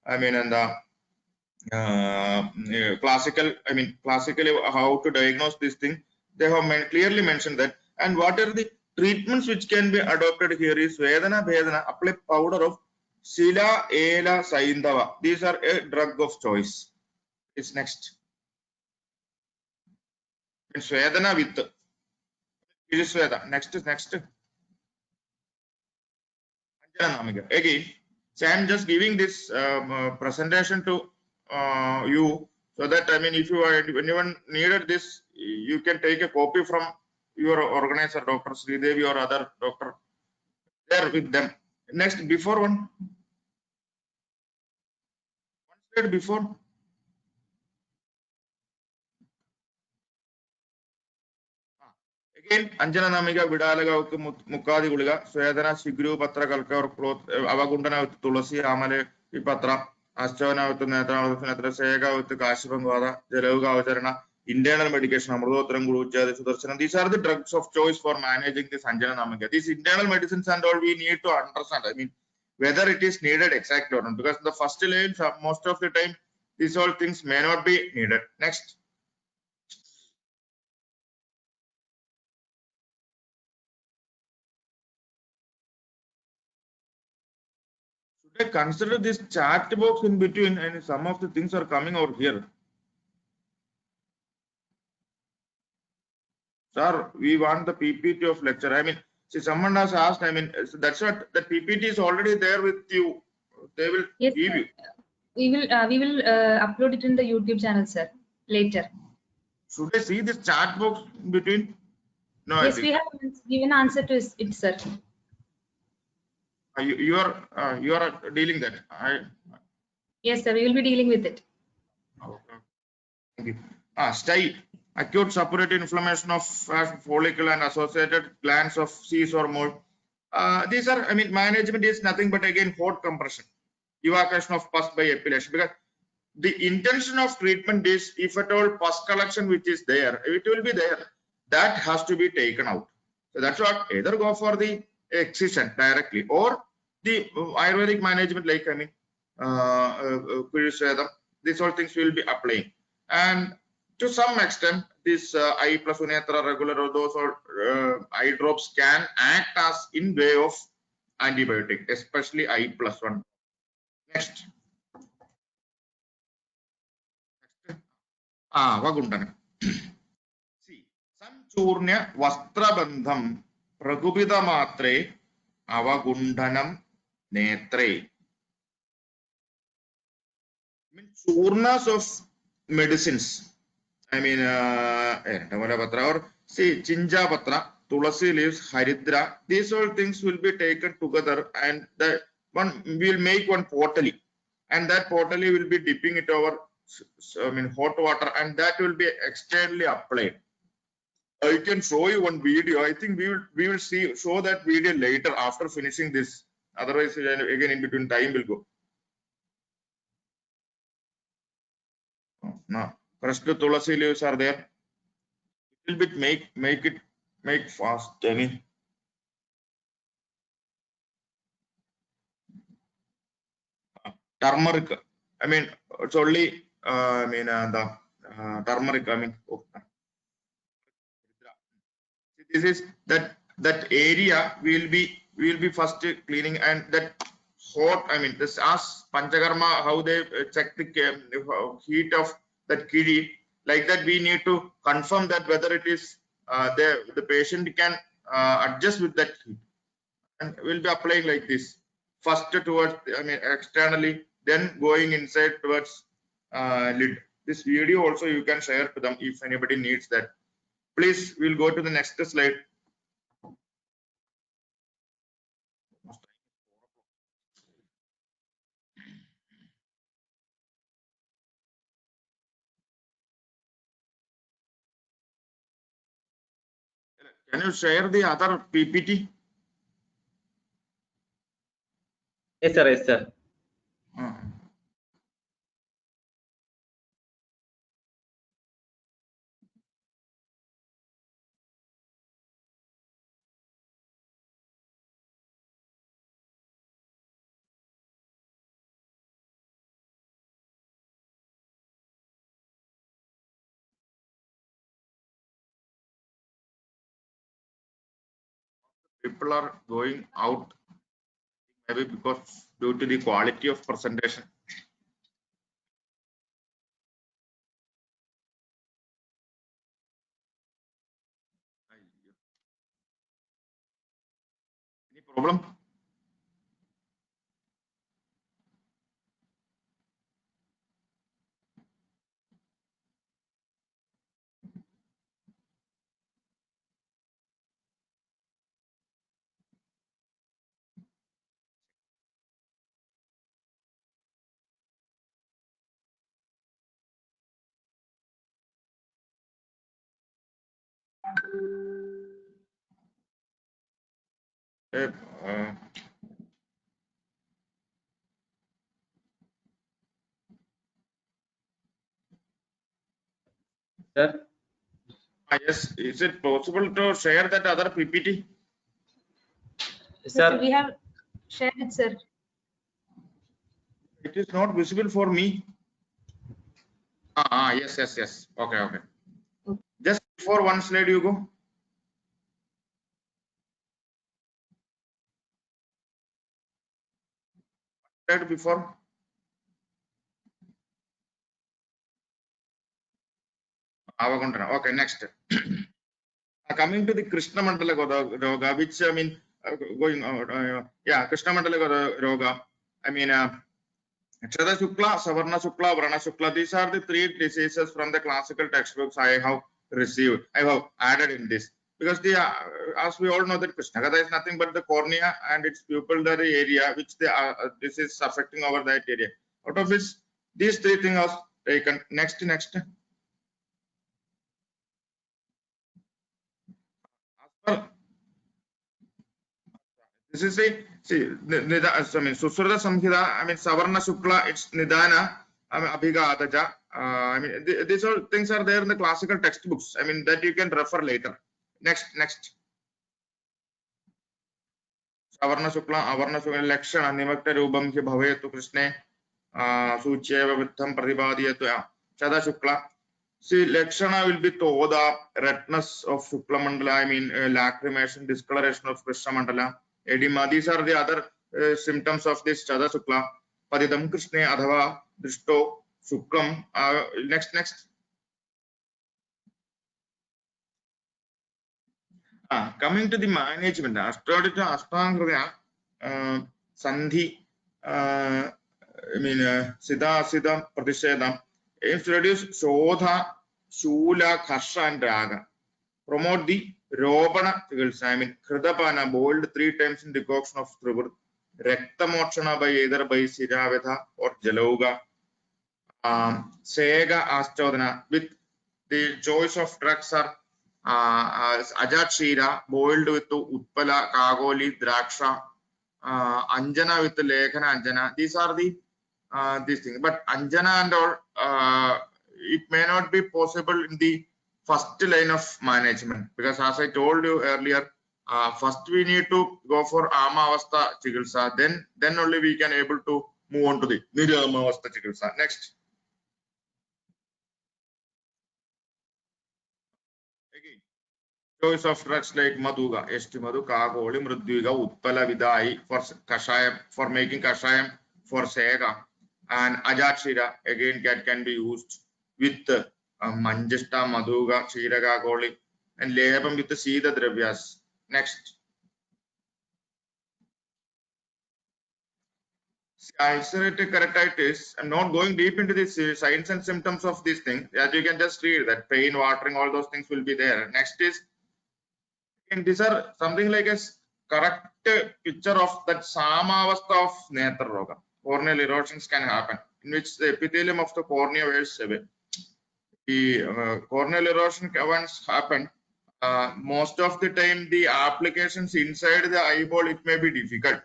I mean, and the classical, I mean, classically how to diagnose this thing. They have clearly mentioned that. And what are the treatments which can be adopted here is Vedana, Bhedana, apply powder of Sila, Ela, Saindava. These are a drug of choice. It's next. It's Vedana with. It is Veda. Next. Again, so I'm just giving this presentation to you so that, I mean, if anyone needed this, you can take a copy from your organizer, Dr. Sridevi or other doctor there with them. Next, before one slide before. Again, Anjana Namiga, Vidalaga, Mukadi Guliga, Swedana, Sigru, Patra Kalka or cloth, Avagundana with Tulasi, Amale, Pipatra, Aschana with the Natra, Sega with the Kashivangwada, Jeluga Vajarana, internal medication, Amrotranguja, Sudarsana. These are the drugs of choice for managing this Anjana Namiga. These internal medicines and all we need to understand. I mean, whether it is needed exactly or not, because in the first line, most of the time, these all things may not be needed. Next. Should I consider this chat box in between and some of the things are coming over here? Sir, we want the PPT of lecture. I mean, see, someone has asked, I mean, that's what the PPT is already there with you. They will Yes, give you. We will upload it in the YouTube channel, sir, later. Should I see this chat box between? No, I Yes, think we have given answer to it, sir. you are dealing that. Yes, sir, we will be dealing with it. Okay. Thank you. STI, acute suppurative inflammation of follicle and associated glands of Cs or more. These are, I mean, management is nothing but again hot compression, evacuation of pus by epilation, because the intention of treatment is, if at all pus collection which is there, it will be there, that has to be taken out. So that's what, either go for the excision directly or the Ayurvedic management, like, I mean, these all things will be applying. And to some extent, this I plus Unetra regular or those or eye drops can act as in way of antibiotic, especially I plus 1. Next. Vagundana. See, Sanchurnya Vastrabandham Pragupita Matre Avagundhanam Netre. I mean, churnas of medicines. I mean, or see, Chinja Patra, Tulasi leaves, Haridra, these all things will be taken together and the one will make one pottery, and that pottery will be dipping it over, I mean, hot water, and that will be externally applied. I can show you one video. I think we will show that video later after finishing this. Otherwise, again in between time will go. No, first the Tulasi leaves are there. Little bit make fast. I mean, turmeric. I mean, it's only the turmeric. I mean, this is that area will be first cleaning, and that hot. I mean, this as Panchakarma, how they check the heat of that kiri. Like that, we need to confirm that whether it is the patient can adjust with that heat, and we'll be applying like this. First towards, I mean, externally, then going inside towards lid. This video also you can share to them if anybody needs that. Please, we'll go to the next slide. Can you share the other PPT? Yes, sir. Yes, sir. People are going out, maybe because due to the quality of presentation. Any problem? Sir. Yes, is it possible to share that other PPT? Sir. We have shared it, sir. It is not visible for me. Yes. Okay. Just before one slide you go. Slide before. Okay, next. Coming to the Krishna Mandala Roga, which I mean, going out, Krishna Mandala Roga. I mean, Akshada Shukla, Savarna Shukla, Varana Shukla. These are the three diseases from the classical textbooks I have received. I have added in this because the as we all know that Krishnagata is nothing but the cornea and its pupillary area, which this is affecting over that area. Out of which these three things are taken. Next. This is a see I mean Susruta Samhita, I mean Savarna Shukla, it's Nidana, I mean Abhigataja. I mean these all things are there in the classical textbooks. I mean that you can refer later. Next. Savarna Shukla, Avarna Shukla, Lakshana, Nimakta Rubam ki Bhavetu Krishne, Sucheva Vitham Pradipadiyatu, Chada Shukla. See, Lakshana will be Toda, redness of Shukla Mandala, I mean lacrimation, discoloration of Krishna Mandala, edema. These are the other symptoms of this Chada Shukla. Padidam Krishne, Adhava, Drishto, Shuklam. Next. Coming to the management, Ashtanga, Sandhi, I mean, Siddha, Pratishedam, aims to reduce Shodha, Shula, Karsha, and Raga. Promote the Robana, I mean, Kridapana, boiled 3 times in decoction of Tribur, Rektamotshana by either by Siraveta or Jaloga, Sega Astodana, with the choice of drugs are Ajat Shira, boiled with Utpala, Kagoli, Draksha, Anjana with the Lekhana Anjana. These are the these things. But Anjana and all, it may not be possible in the first line of management because as I told you earlier, first we need to go for Amavastha Chikitsa. Then only we can able to move on to the Niramavastha Chikitsa. Next. Again. Choice of drugs like Madhuga, Esti Madhu, Kagoli, Mrudviga, Utpala Vidai for Kashayam, for making Kashayam for Sega, and Ajat Shira again can be used with Manjista, Madhuga, Shiraga, Goli, and Lebam with the Sida Dravyas. Next. Ulcerative keratitis. I'm not going deep into the signs and symptoms of these things. As you can just read that pain, watering, all those things will be there. Next is. And these are something like a correct picture of that Samavastha of Netra Roga. Corneal erosions can happen, in which the epithelium of the cornea wears away. The corneal erosion once happened, most of the time the applications inside the eyeball, it may be difficult.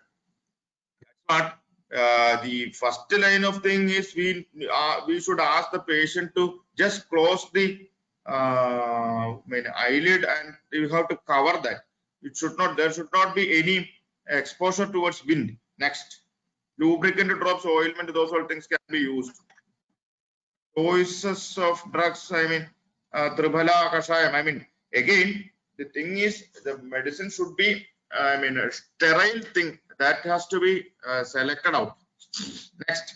But the first line of thing is we should ask the patient to just close the eyelid and you have to cover that. There should not be any exposure towards wind. Next, lubricant drops, ointment, those all things can be used. Choices of drugs, I mean, Tribhala, Kashayam, I mean, again, the thing is the medicine should be, I mean, a sterile thing that has to be selected out. Next.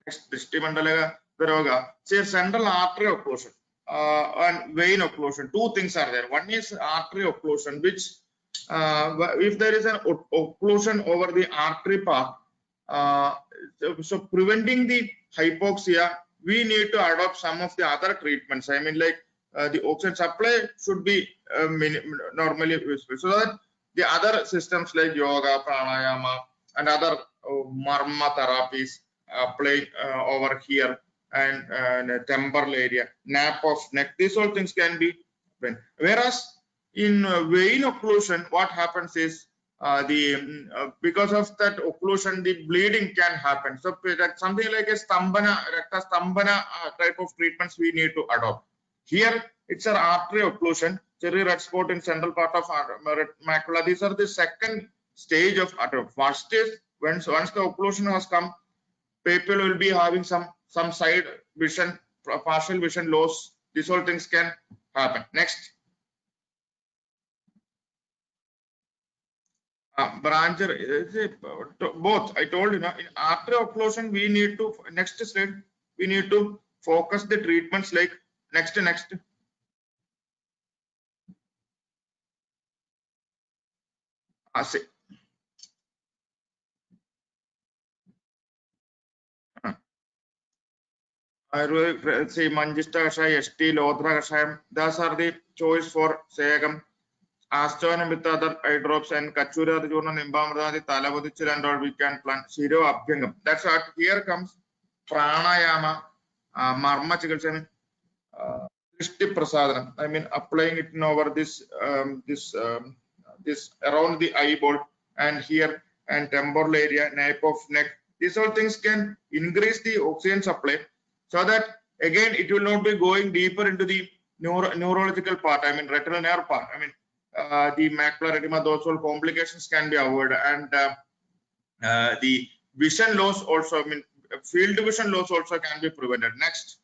Next, Drishti Mandala Roga. Say central artery occlusion and vein occlusion. 2 things are there. One is artery occlusion, which if there is an occlusion over the artery path, so preventing the hypoxia, we need to adopt some of the other treatments. I mean, like the oxygen supply should be normally useful, so that the other systems like yoga, pranayama, and other marma therapies apply over here, and temporal area, nape of neck, these all things can be done. Whereas in vein occlusion, what happens is because of that occlusion, the bleeding can happen. So something like a stambana, recta stambana type of treatments we need to adopt. Here it's an artery occlusion, cherry red spot in central part of macula. These are the second stage of artery. First is once the occlusion has come, people will be having some side vision, partial vision loss. These all things can happen. Next. Branch, both. I told you, in artery occlusion, we need to, next slide, we need to focus the treatments like next. Ayurvedic, see, Manjista Kashayam, ST, Lodra Kashayam, those are the choice for Segam. Aston with other eye drops and Kachura, the Jonan, Imbamra, the Talabodichil and all we can plant Shiro Abhingam. That's what here comes Pranayama, Marma Chikalsan, Krishti Prasadana. I mean, applying it over this, this around the eyeball and here and temporal area, nape of neck. These all things can increase the oxygen supply so that again it will not be going deeper into the neurological part. I mean, retinal nerve part. I mean, the macular edema, those all complications can be avoided, and the vision loss also, I mean, field vision loss also can be prevented. Next.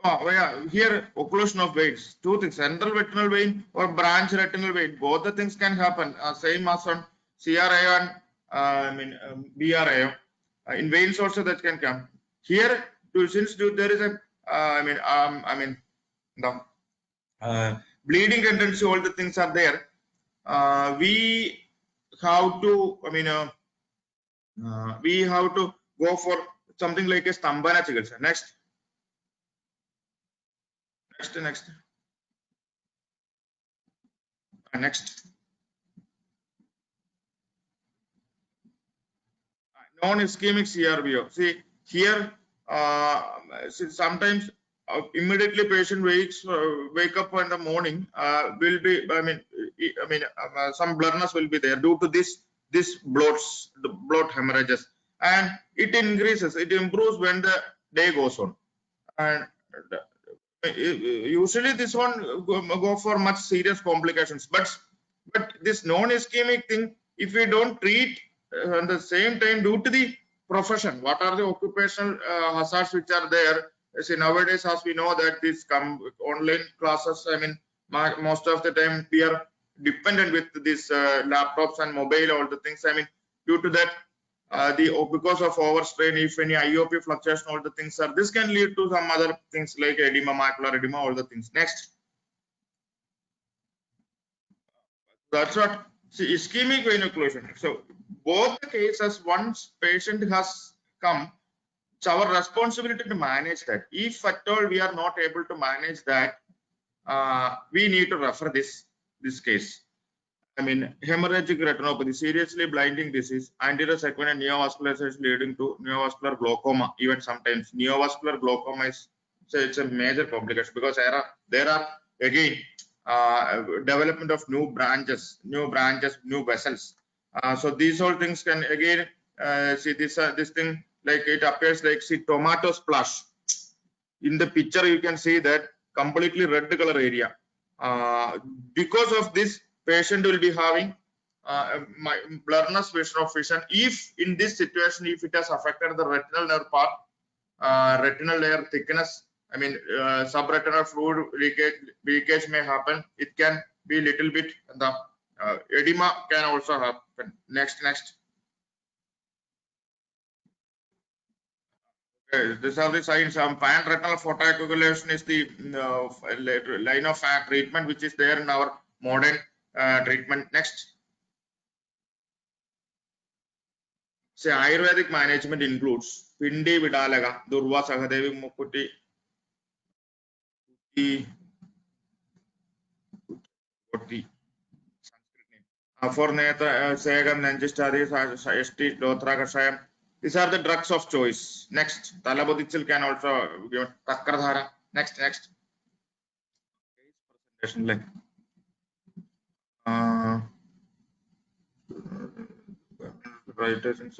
Oh, yeah, here occlusion of veins. Two things: central retinal vein or branch retinal vein. Both the things can happen. Same as on CRA and BRA. In veins also that can come. Here, since there is a the bleeding tendency, all the things are there. We have to, we have to go for something like a Stambhana Chikitsa. Next. Next. Non-ischemic CRBO. See here, sometimes immediately patient wake up in the morning will be, some blurriness will be there due to this bloats, the bloat hemorrhages, and it increases, it improves when the day goes on, and usually this one go for much serious complications, but this non-ischemic thing, if we don't treat at the same time due to the profession, what are the occupational hazards which are there? See, nowadays, as we know that this online classes, I mean, most of the time we are dependent with these laptops and mobile, all the things. I mean, due to that, because of overstrain, if any IOP fluctuation, all the things are, this can lead to some other things like edema, macular edema, all the things. Next. That's what, see, ischemic vein occlusion. So both the cases, once patient has come, it's our responsibility to manage that. If at all we are not able to manage that, we need to refer this case. I mean, hemorrhagic retinopathy, seriously blinding disease, anterior sequential neovascularization leading to neovascular glaucoma. Even sometimes neovascular glaucoma is, so it's a major complication because there are again development of new branches, new vessels. So these all things can again see this thing, like it appears like, see, tomato splash. In the picture you can see that completely red color area. Because of this, patient will be having blurriness of vision. If in this situation, if it has affected the retinal nerve part, retinal layer thickness, I mean, subretinal fluid leakage may happen. It can be little bit, the edema can also happen. Next. These are the signs. Pan-retinal photocoagulation is the line of treatment which is there in our modern treatment. Next. Say Ayurvedic management includes Pindi Vidalaga, Durva Sahadevi Mukkuti, for Netra Segam, Nanjistadi, ST, Lothra Kashayam. These are the drugs of choice. Next, Talabodichil can also give Takkardhara. Next. Presentation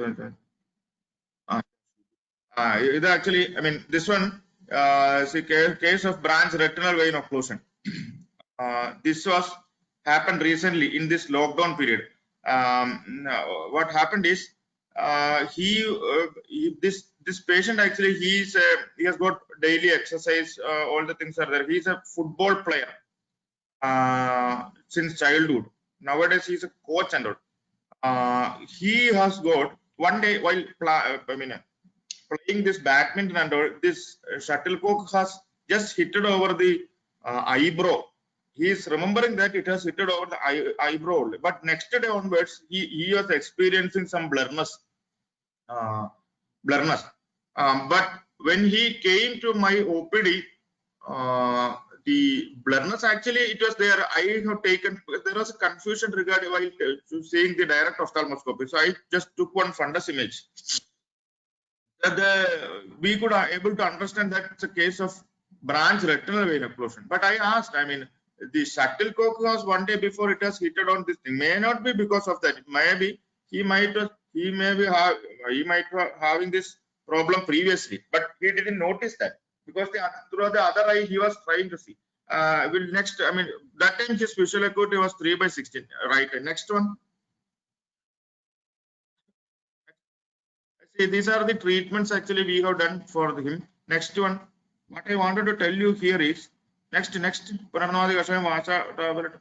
actually, I mean, this one, see, case of branch retinal vein occlusion. This was happened recently in this lockdown period. What happened is, this patient actually, he has got daily exercise, all the things are there. He's a football player since childhood. Nowadays he's a coach and all. He has got one day while playing this badminton and all, this shuttlecock has just hit it over the eyebrow. He is remembering that it has hit it over the eyebrow, but next day onwards he was experiencing some blurriness. blurriness. But when he came to my OPD, the blurriness actually it was there. I have taken, there was a confusion regarding while seeing the direct ophthalmoscopy. So I just took one fundus image. We could able to understand that it's a case of branch retinal vein occlusion. But I asked, I mean, the shuttlecock was one day before it has hit on this thing. May not be because of that. Maybe he might be having this problem previously, but he didn't notice that because through the other eye he was trying to see. Will next, I mean, that time his visual acuity was 3/16. Right. Next one. See, these are the treatments actually we have done for him. Next one. What I wanted to tell you here is next. Puranadi Kashayam Vacha tablet,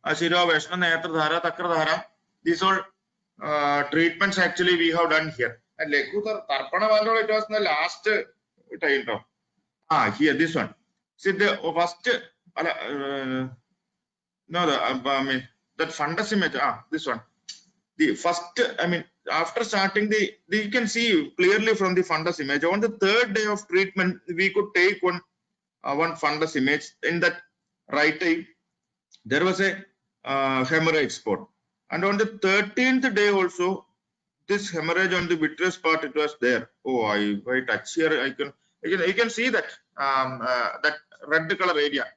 Ashira Vaishna Netradhara Takradhara. These all treatments actually we have done here. And Lekutar Tarpana Vandal, it was the last time. Here this one. See the first that fundus image. This one. The first, I mean, after starting you can see clearly from the fundus image. On the third day of treatment, we could take one fundus image. In that right eye, there was a hemorrhage spot, and on the 13th day also, this hemorrhage on the vitreous part it was there. Oh, I touch here. You can see that that red color area.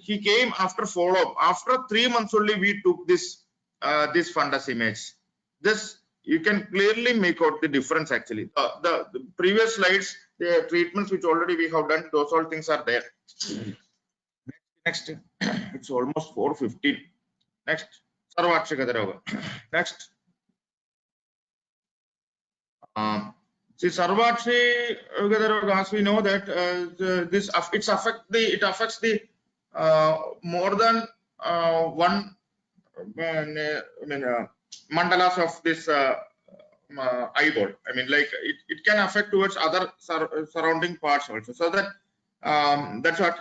He came after follow-up. After 3 months only, we took this fundus image. This you can clearly make out the difference actually. The previous slides, the treatments which already we have done, those all things are there. Next, it's almost 4:15. Next, Sarvakshikadaroga. Next, see Sarvakshikadaroga, as we know that it affects the more than one mandalas of this eyeball. I mean, like it can affect towards other surrounding parts also. So that that's what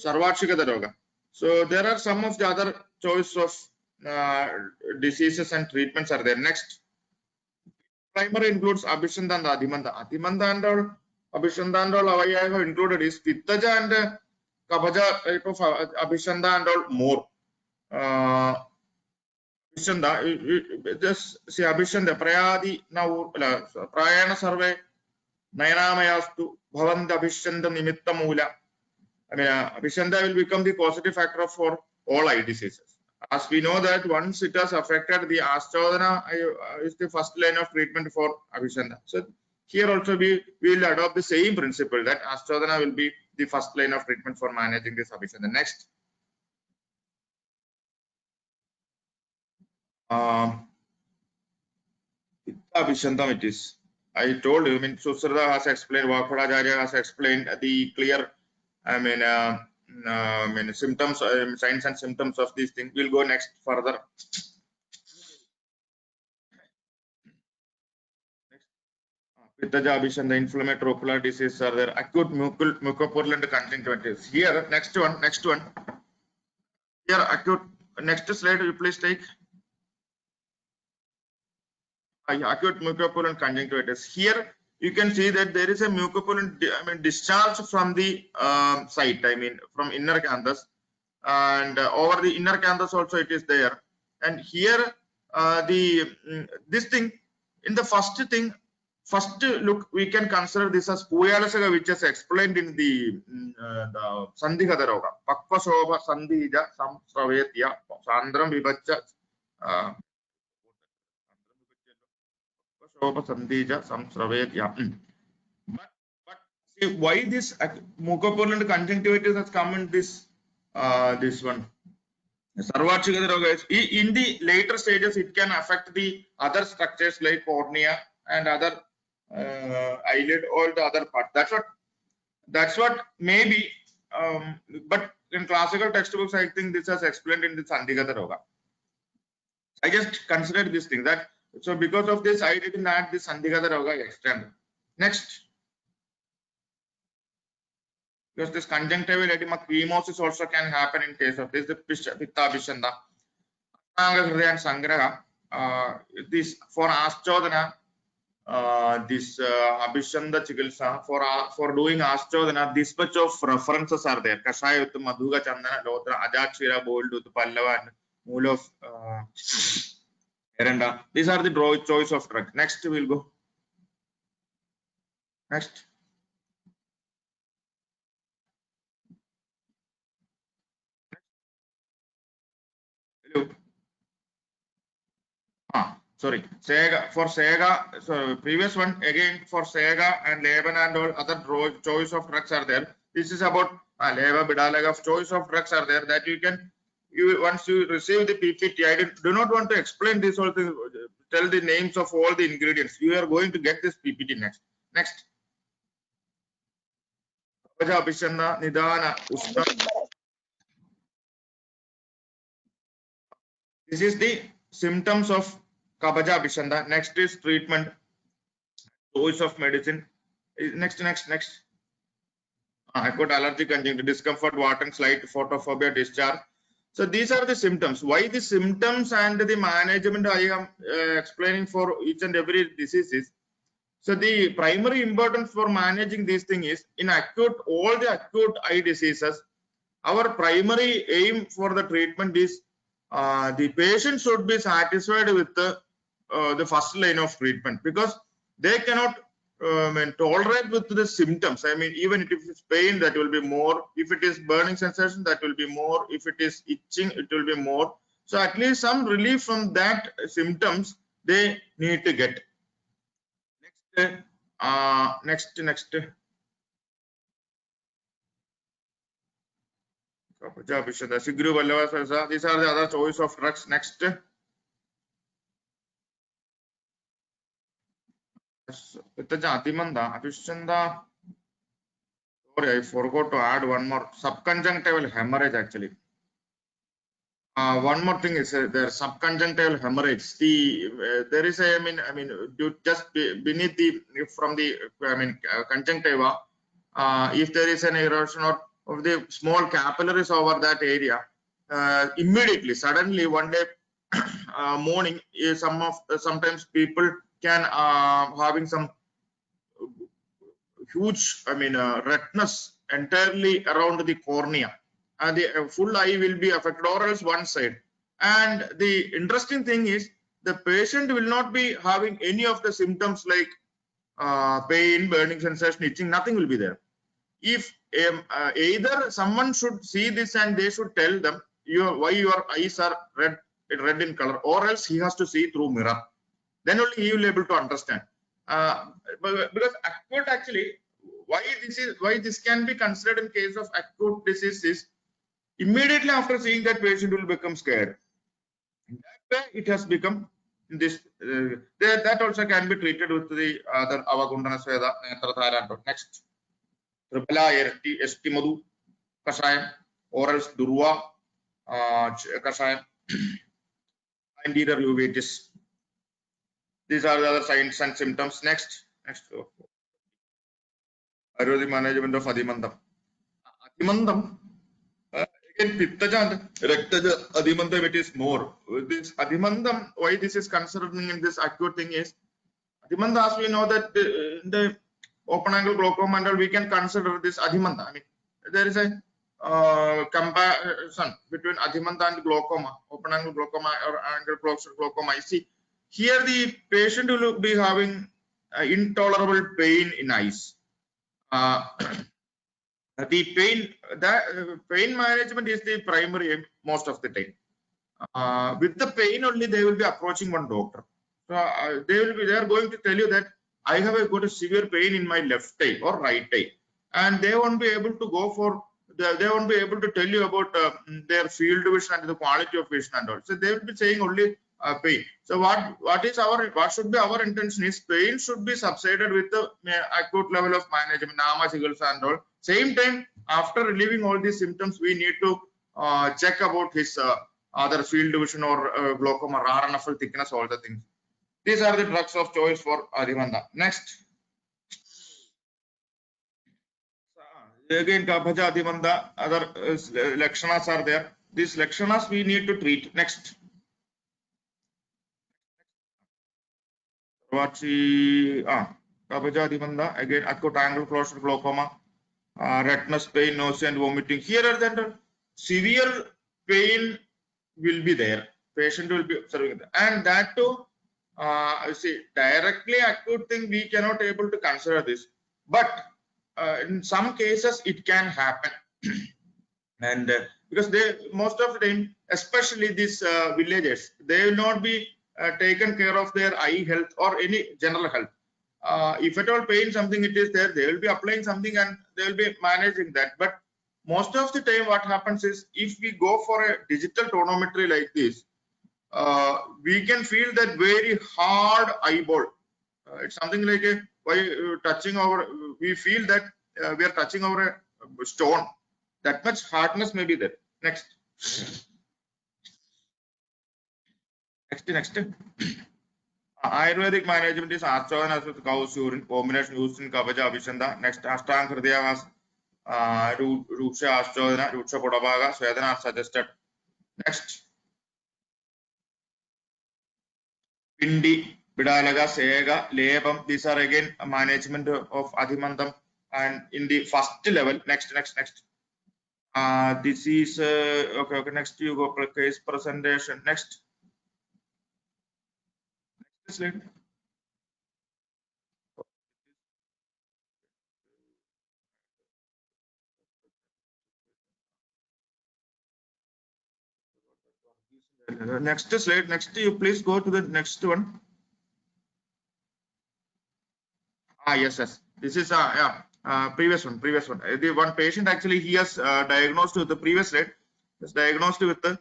Sarvakshikadaroga. So there are some of the other choice of diseases and treatments are there. Next, primary includes Abhishanda and Adhimanda. Adhimanda and all Abhishanda and all I have included is Pittaja and Kabaja type of Abhishanda and all more. Abhishanda, just see Abhishanda, Prayadi now, Prayana survey, Nayanamayastu, Bhavand Abhishanda Nimitta Mula. I mean, Abhishanda will become the causative factor for all eye diseases. As we know that once it has affected the Aschodana is the first line of treatment for Abhishanda. So here also we will adopt the same principle that Aschodana will be the first line of treatment for managing this Abhishanda. Next. Abhishandam it is. I told you, I mean, Susrada has explained, Vakadacharya has explained the clear, I mean, symptoms, signs and symptoms of these things. We'll go next further. Pittaja, Abhishanda, inflammatory ocular disease are there. Acute mucopurulent conjunctivitis. Here, next one. Here, acute. Next slide, will you please take? Acute mucopurulent conjunctivitis. Here you can see that there is a mucopurulent, I mean, discharge from the site, I mean, from inner canthus, and over the inner canthus also it is there. And here this thing, in the first look, we can consider this as Puyalasaka, which is explained in the Sandhigadaroga. Pakpa Shobha Sandhija Samsravetya Sandram Vibacha But see why this mucopurulent conjunctivitis has come in this one. Sarvakshikadaroga is in the later stages it can affect the other structures like cornea and other eyelid, all the other part. That's what maybe. But in classical textbooks, I think this is explained in the Sandhigadaroga. I just considered this thing that. So because of this, I didn't add this Sandhigadaroga extend. Next, because this conjunctival edema chemosis also can happen in case of this, the Pitta Abhishanda. And Sangraha, this for Aschodana, this Abhishanda Chikilsa for doing Ashchodhana. This much of references are there. Kashaya with Madhuga Chandana, Lotra, Ajachira, Bold with Pallava, and Mool of Erenda. These are the choice of drugs. Next we'll go. Next. Hello. Sorry, Sega for Sega. So previous one again for Sega and Laban and all other choice of drugs are there. This is about Leva Bidalaga choice of drugs are there that you can once you receive the PPT. I do not want to explain this whole thing. Tell the names of all the ingredients. You are going to get this PPT next. Next. Nidana Ushna. This is the symptoms of Kabaja Bishanda. Next is treatment, choice of medicine. Next. Acute allergic conjunctivitis, discomfort, warning, slight photophobia, discharge. So these are the symptoms. Why the symptoms and the management I am explaining for each and every diseases. So the primary importance for managing these things is in all the acute eye diseases, our primary aim for the treatment is the patient should be satisfied with the first line of treatment, because they cannot tolerate with the symptoms. I mean, even if it's pain, that will be more. If it is burning sensation, that will be more. If it is itching, it will be more. So at least some relief from that symptoms they need to get. Next. These are the other choice of drugs. Next. Sorry, I forgot to add one more. Subconjunctival hemorrhage actually. One more thing is there subconjunctival hemorrhage. There is a I mean just beneath the conjunctiva. If there is an erosion of the small capillaries over that area, immediately, suddenly one day morning, sometimes people can having some huge redness entirely around the cornea, and the full eye will be affected, or else one side. And the interesting thing is the patient will not be having any of the symptoms like pain, burning sensation, itching, nothing will be there. If either someone should see this and they should tell them why your eyes are red in color, or else he has to see through mirror, then only he will be able to understand. Because acute actually, why this can be considered in case of acute disease is immediately after seeing that patient will become scared. In that way, it has become this. That also can be treated with the other Avagundana Sweda, Netrathara. Next. Tripala, ST Madhu, Kasayam, or else Durva, Kasayam, anterior uveitis. These are the other signs and symptoms. Next. Ayurvedic management of Adhimandam. Adhimandam, again, Pittaja, Rektaja, Adhimandam, it is more. This Adhimandam, why this is considered in this acute thing is, Adhimandam, as we know that in the open angle glaucoma and all, we can consider this Adhimanda. I mean, there is a comparison between Adhimanda and glaucoma, open angle glaucoma or angle glaucoma. You see, here the patient will be having intolerable pain in eyes. The pain management is the primary aim most of the time. With the pain only, they will be approaching one doctor. So they are going to tell you that I have got a severe pain in my left eye or right eye, and they won't be able to go for they won't be able to tell you about their field vision and the quality of vision and all. So they will be saying only pain. So what should be our intention is pain should be subsided with the acute level of management, Nama, Chikilsa and all. Same time, after relieving all these symptoms, we need to check about his other field vision or glaucoma, rare NFL thickness, all the things. These are the drugs of choice for Adhimanda. Next. Again, Kabhaja, Adhimanda, other Lakshanas are there. These Lakshanas we need to treat. Next. Kabaja Dimanda, again acute angle closure glaucoma, redness, pain, nausea, and vomiting. Here are the severe pain will be there. Patient will be observing that. And that too, see, directly acute thing we cannot able to consider this. But in some cases it can happen. And because they most of the time, especially these villagers, they will not be taken care of their eye health or any general health. If at all pain something it is there, they will be applying something and they will be managing that. But most of the time what happens is, if we go for a digital tonometry like this, we can feel that very hard eyeball. It's something like a touching over, we feel that we are touching over a stone. That much hardness may be there. Next. Ayurvedic management is Archavana with cow's urine, combination used in Kabaja Abhishanda. Next, Ashtanga Hridaya has Ruksha Ashchavana, Ruksha Podavaga, Svedana suggested. Next. Pindi, Bidalaga, Sega, Lebam. These are again a management of Adhimandam and in the first level. Next. This is okay. Next, you go case presentation. Next slide. Next slide. Next, you please go to the next one. Yes. This is previous one. The one patient actually he has diagnosed with the previous slide. Is diagnosed with the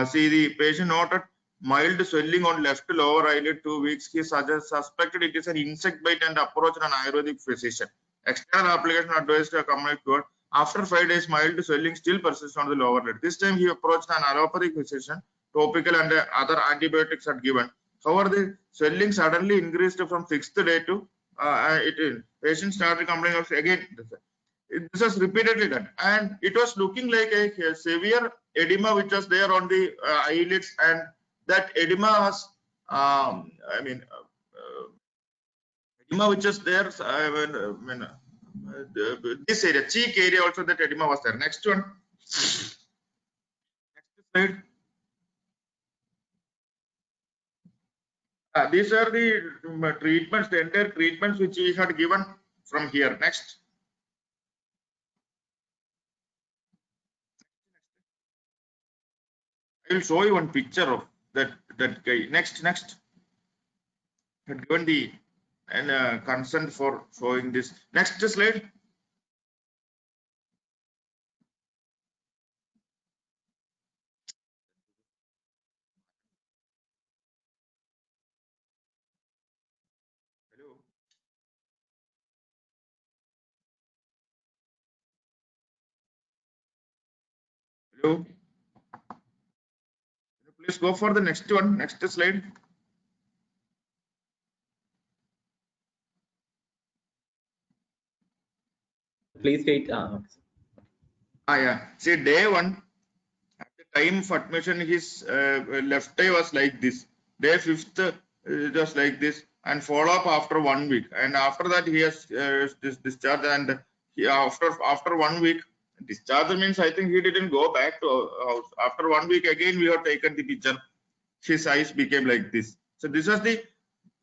see the patient noted mild swelling on left lower eyelid 2 weeks. He suspected it is an insect bite and approached an Ayurvedic physician. External application advised to accompany cure. After 5 days, mild swelling still persists on the lower lid. This time he approached an allopathic physician. Topical and other antibiotics are given. However, the swelling suddenly increased from 6th day to patient started complaining of again. This was repeatedly done, and it was looking like a severe edema which was there on the eyelids, and that edema was, edema which was there. This area, cheek area, also that edema was there. Next one. Next slide. These are the treatments, the entire treatments which we had given from here. Next. I will show you one picture of that guy. Next. Had given the consent for showing this. Next slide. Hello. Hello. Please go for the next one. Next slide. Please state. Yeah. See, day 1, at the time of admission, his left eye was like this. Day 5th, it was like this, and follow up after 1 week. And after that, he has discharged. And he, after 1 week, discharge means I think he didn't go back to house. After 1 week, again we have taken the picture. His eyes became like this. So this was the,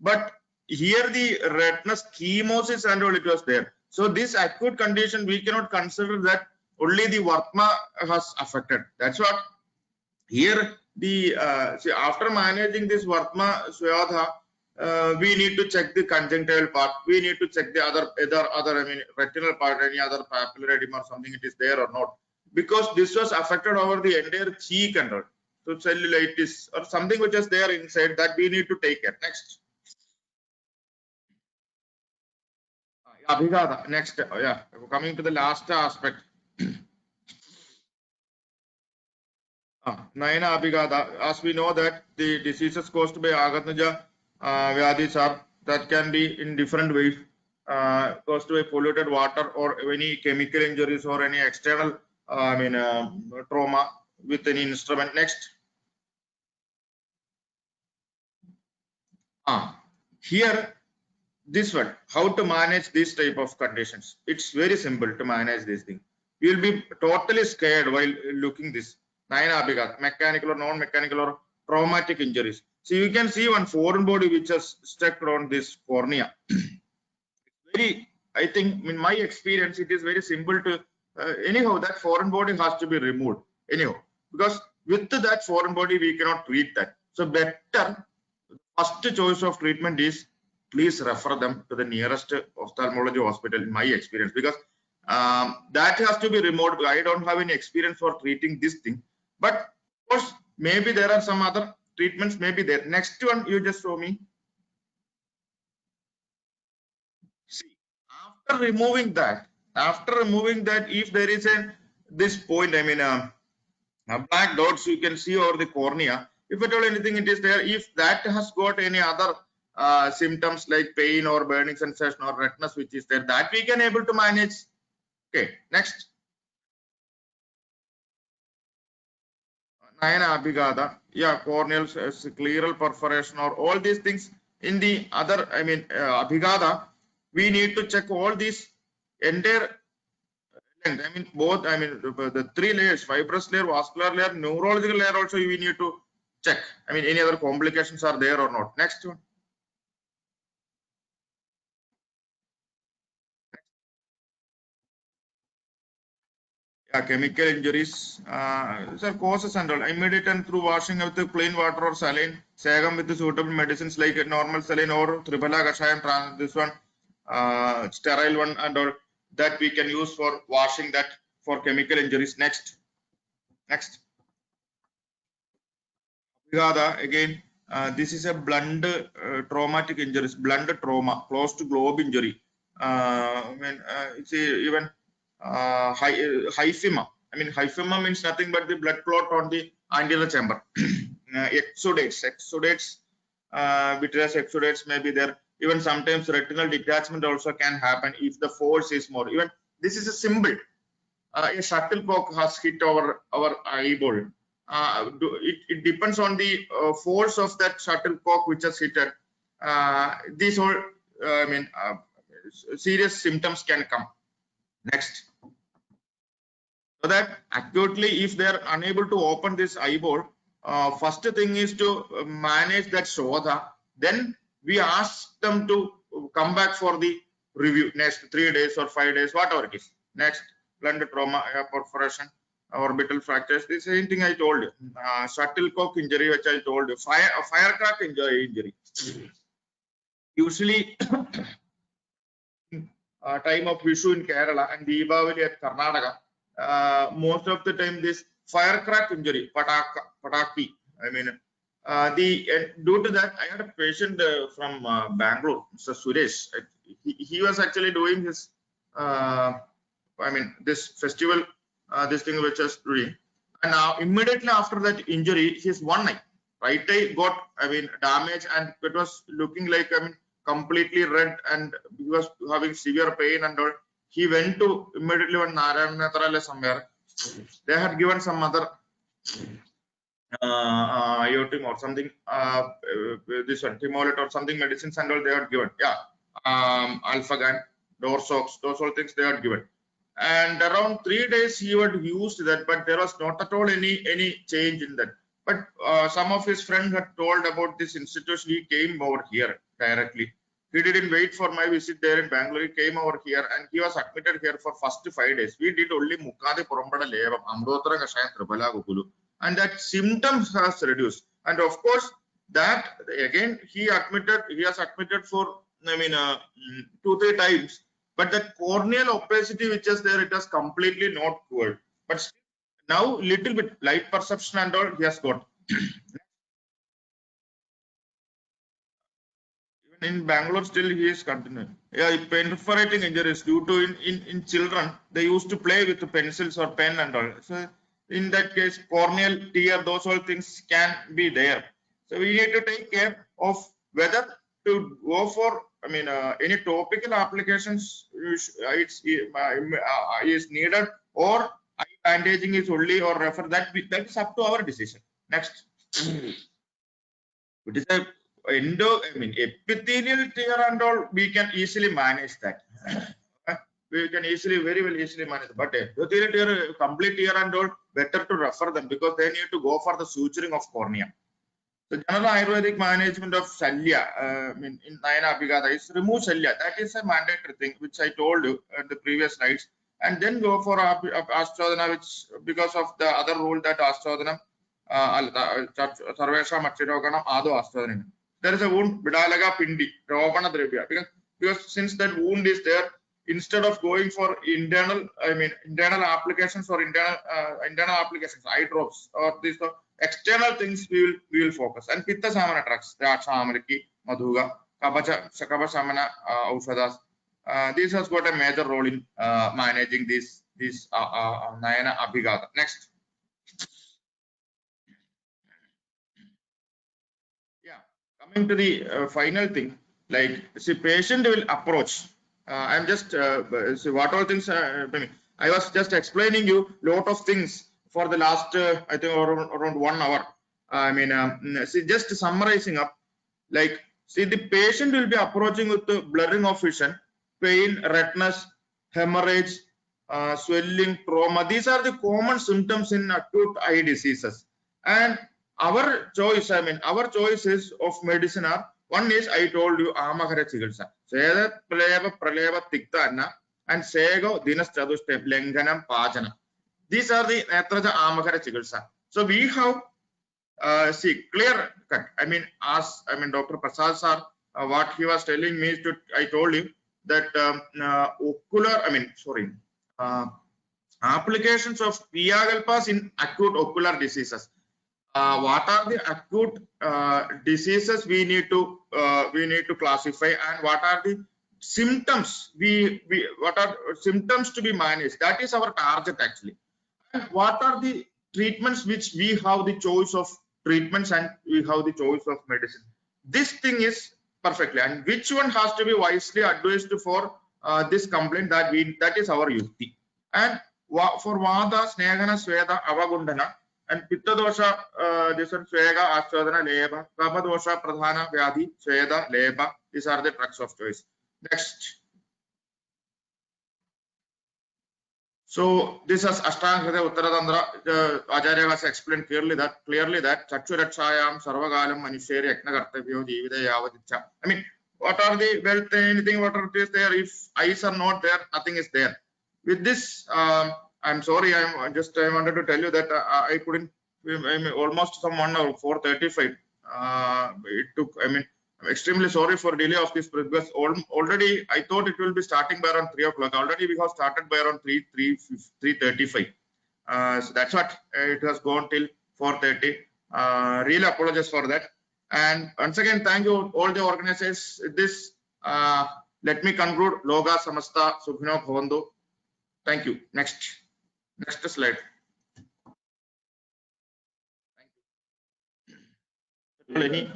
but here the redness, chemosis and all it was there. So this acute condition, we cannot consider that only the Vartma has affected. That's what here the see, after managing this Vartma Swayadha, we need to check the conjunctival part. We need to check the other retinal part, any other papillary edema or something it is there or not, because this was affected over the entire cheek and all. So cellulitis or something which is there inside, that we need to take care. Next. Abhigata. Next. Coming to the last aspect. Nayana Abhigata. As we know that the diseases caused by Agatnaja Vyadhis are, that can be in different ways. Caused by polluted water or any chemical injuries or any external trauma with any instrument. Next. here, this one, how to manage this type of conditions. It's very simple to manage this thing. You will be totally scared while looking this. Mechanical or non-mechanical or traumatic injuries. So you can see one foreign body which has stuck on this cornea. Very, I think in my experience, it is very simple to, anyhow, that foreign body has to be removed. Anyhow, because with that foreign body, we cannot treat that. So better, first choice of treatment is please refer them to the nearest ophthalmology hospital in my experience, because that has to be removed. I don't have any experience for treating this thing, but of course, maybe there are some other treatments, maybe there. Next one, you just show me. See, after removing that, if there is this point, I mean, black dots you can see over the cornea. If at all anything it is there, if that has got any other symptoms like pain or burning sensation or redness which is there, that we can able to manage. Okay, next. Nayana Abhigata, yeah, corneal scleral perforation or all these things. In the other, I mean, Abhigata, we need to check all these entire length. I mean, both, I mean, the three layers, fibrous layer, vascular layer, neurological layer also we need to check. I mean, any other complications are there or not. Next one. Yeah, chemical injuries, causes and all. Immediate and through washing with the plain water or saline, Sagam with the suitable medicines like normal saline or Triphala Kashayam, this one, sterile one and all, that we can use for washing that for chemical injuries. Next. Again, this is a blunt traumatic injuries, blunt trauma, close to globe injury. I mean, it's even hyphema. I mean, hyphema means nothing but the blood clot on the anterior chamber. Exudates, vitreous exudates may be there. Even sometimes retinal detachment also can happen if the force is more. Even this is a symbol. A shuttlecock has hit our eyeball. It depends on the force of that shuttlecock which has hit. These all, I mean, serious symptoms can come. Next. So that acutely, if they are unable to open this eyeball, first thing is to manage that shodha. Then we ask them to come back for the review next 3 days or 5 days, whatever it is. Next, blunt trauma, perforation, orbital fractures. The same thing I told you. Shuttlecock injury, which I told you. Firecrack injury. Usually, time of Vishu in Kerala and Deepavali at Karnataka, most of the time this firecrack injury, pataki. I mean, due to that, I had a patient from Bangalore, Mr. Suresh. He was actually doing his, I mean, this festival, this thing which was doing, and now immediately after that injury, his one eye, right eye got, I mean, damaged, and it was looking like, I mean, completely red, and he was having severe pain and all. He went to immediately on Narayana somewhere. They had given some other iotim or something, this one, Timolet or something medicines and all they had given. Yeah, Alphagan, Dorsox, those all things they had given. And around 3 days he had used that, but there was not at all any change in that. But some of his friends had told about this institution. He came over here directly. He didn't wait for my visit there in Bangalore. He came over here and he was admitted here for first 5 days. We did only Mukade Purambada Levam, Amrotara Kashayam Triphala Gokulu, and that symptoms has reduced. And of course, that again he has admitted for, I mean, 2-3 times. But that corneal opacity which is there, it has completely not cured. But still, now little bit light perception and all he has got. Even in Bangalore, still he is continuing. Yeah, perforating injuries due to in children, they used to play with the pencils or pen and all. So in that case, corneal tear, those all things can be there. So we need to take care of whether to go for, I mean, any topical applications is needed, or eye bandaging is only, or refer that is up to our decision. Next. It is a epithelial tear and all, we can easily manage that. We can very well easily manage. But epithelial tear, complete tear and all, better to refer them because they need to go for the suturing of cornea. The general Ayurvedic management of Shalya, in Nayana Abhigata, is remove Shalya. That is a mandatory thing, which I told you at the previous slides. And then go for Aschodhana, which because of the other rule that Aschodhana, Sarvesha Machiroganam, Ado Aschodhana. There is a wound, Vidalaga Pindi, Rovana Drevya. Because since that wound is there, instead of going for internal applications or internal applications, eye drops or these external things, we will focus. And Pitta Samana drugs, Rakshamariki, Madhuga, Kabashamana Aushadas. This has got a major role in managing this Nayana Abhigata. Next. Yeah, coming to the final thing, like see, patient will approach. I'm just see what all things. I was just explaining you lot of things for the last I think around 1 hour. See, just summarizing up, like see, the patient will be approaching with the blurring of vision, pain, redness, hemorrhage, swelling, trauma. These are the common symptoms in acute eye diseases. And our choice, our choices of medicine are, one is I told you Amakara Chikitsa, Seda Pleva Praleva Tiktana, and Sego Dinas Chaduste, Lenganam Pajana. These are the Netraja Amakara Chikitsa. So we have see clear cut. Dr. Prasad sir, what he was telling me is to, I told him that applications of Piagalpas in acute ocular diseases. What are the acute diseases we need to classify, and what are the symptoms what are symptoms to be managed? That is our target actually. And what are the treatments which we have the choice of treatments and we have the choice of medicine? This thing is perfectly, and which one has to be wisely advised for this complaint, that is our yukti. And for Vada, Snegana, Sweda, Avagundana, and Pitta dosha, this one Swega, Aschodhana, Leba, Kapha dosha, Pradhana, Vyadhi, Sweda, Leba. These are the drugs of choice. Next. So this is Ashtanga Uttaradandra. Acharya has explained clearly that Chakshurakshayam Sarvagalam Manisheri Eknakartavyo Jivida Yavadicha. What are the wealth, anything, what are is there? If eyes are not there, nothing is there. With this, I'm sorry, I wanted to tell you that I couldn't, almost some 1 hour, 4:35. It took, I'm extremely sorry for delay of this because already I thought it will be starting by around 3 o'clock. Already we have started by around 3:35. So that's what it has gone till 4:30. Really apologize for that. And once again, thank you all the organizers. This let me conclude. Loga Samasta Sukhino Bhavantu. Thank you. Next slide. Thank you.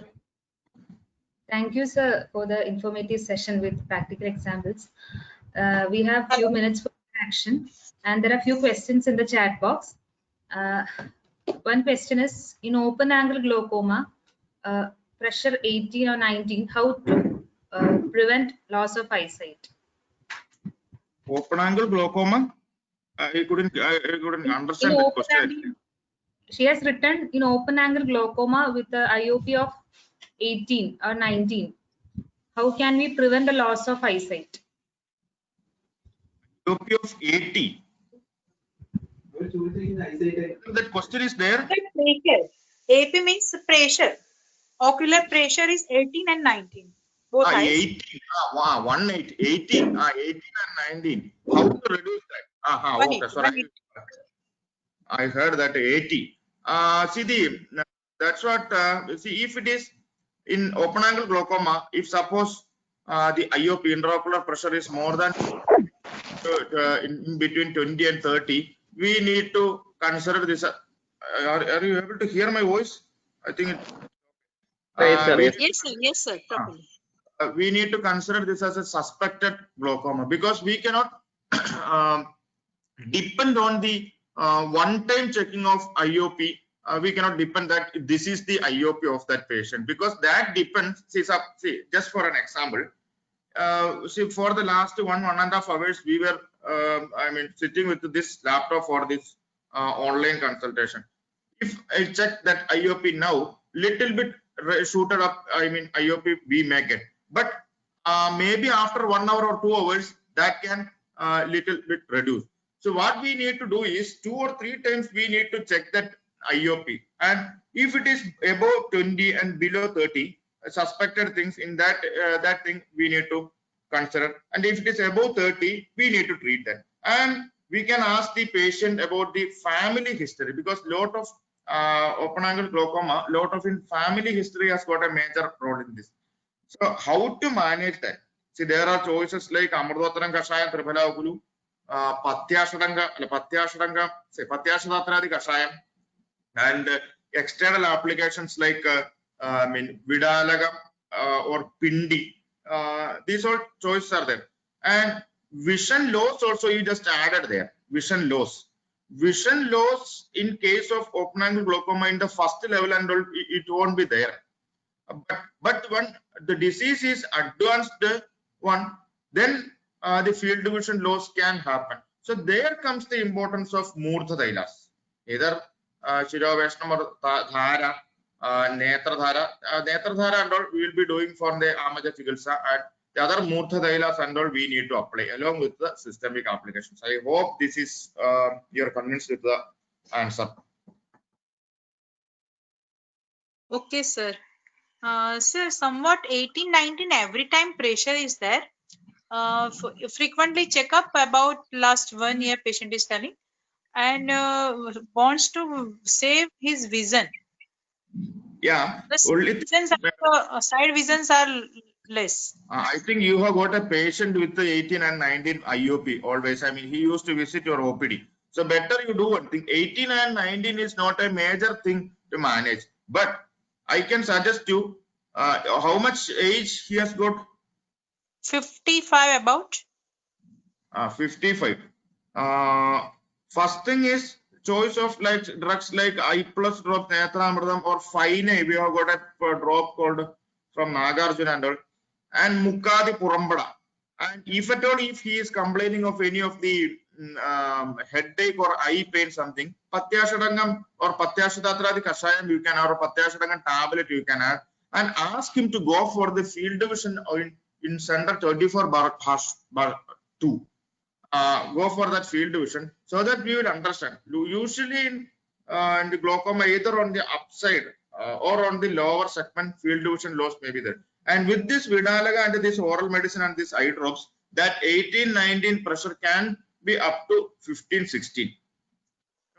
Thank you, sir, for the informative session with practical examples. We have few minutes for action, and there are few questions in the chat box. One question is, in open angle glaucoma, pressure 18 or 19, how to prevent loss of eyesight? Open angle glaucoma? I couldn't understand the question. She has written in open angle glaucoma with the IOP of 18 or 19. How can we prevent the loss of eyesight? IOP of 80. That question is there. Pressure. AP means pressure. Ocular pressure is 18 and 19. Both eyes. 18. 18 and 19. How to reduce that? Okay, sorry. I heard that 80. That's what. See, if it is in open angle glaucoma, if suppose the IOP intraocular pressure is more than in between 20 and 30, we need to consider this. Are you able to hear my voice? I think. Yes, sir. Properly. We need to consider this as a suspected glaucoma because we cannot depend on the one-time checking of IOP we cannot depend that this is the IOP of that patient, because that depends. See, just for an example, see, for the last 1.5 hours, we were, sitting with this laptop for this online consultation. If I check that IOP now, little bit shooted up, IOP we may get, but maybe after 1 hour or 2 hours, that can little bit reduce. So what we need to do is 2 or 3 times we need to check that IOP, and if it is above 20 and below 30, suspected things in that that thing we need to consider, and if it is above 30, we need to treat that. And we can ask the patient about the family history, because lot of open angle glaucoma, lot of in family history has got a major role in this. So how to manage that? See, there are choices like Amrutotram Kashayam, Triphalakulu, Patyashadatra Kashayam, and external applications like Vidalagam or Pindi. These all choices are there. And vision loss also you just added there. Vision loss. Vision loss in case of open angle glaucoma in the first level and all, it won't be there. But when the disease is advanced one, then the field of vision loss can happen. So there comes the importance of Murtha Dailas. Either Shiroveshnam or Dhara, Netradhara. Netradhara and all we will be doing for the Amaja Chikitsa, and the other Murtha Dailas and all we need to apply along with the systemic applications. I hope this is you're convinced with the answer. Okay, sir. Sir, somewhat 18-19 every time pressure is there. Frequently check up about last 1 year patient is telling, and wants to save his vision. Yeah, The only visions side visions are less. I think you have got a patient with the 18 and 19 IOP always. I mean, he used to visit your OPD. So better you do one thing. 18 and 19 is not a major thing to manage, but I can suggest you how much age he has got. 55 about. 55. First thing is choice of like drugs like I plus drop, Netramridam, or Fine. We have got a drop called from Nagarjuna and all, and Mukadi Purambada. And if at all, if he is complaining of any of the headache or eye pain, something, Patyashadangam or Patyashadatradi Kashayam you can, or Patyashadangam tablet you can add, and ask him to go for the field division in center 24/2. Go for that field division so that we will understand. Usually in the glaucoma, either on the upside or on the lower segment, field division loss may be there. And with this Vidalaga and this oral medicine and this eye drops, that 18-19 pressure can be up to 15-16.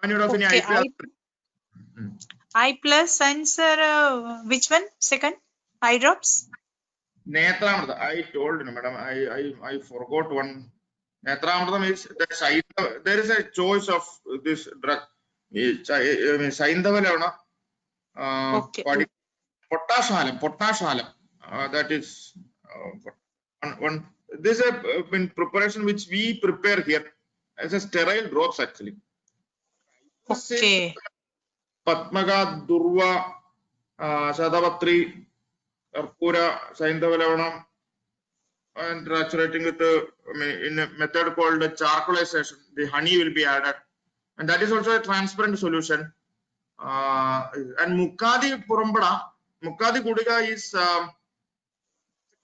Okay, I plus and sir, which one? Second, eye drops. Netramrita, I told you, madam. I forgot one. Netramrita is the there is a choice of this drug. Saindhavalana. Okay. Potashalem. That is one. This is a preparation which we prepare here as a sterile drops actually. Okay. Patmaga, Durva, Sadavatri, Arpura, Saindhavalanam, and saturating with in a method called charcoalization. The honey will be added, and that is also a transparent solution. And Mukadi Purambada, Mukadi Kudiga is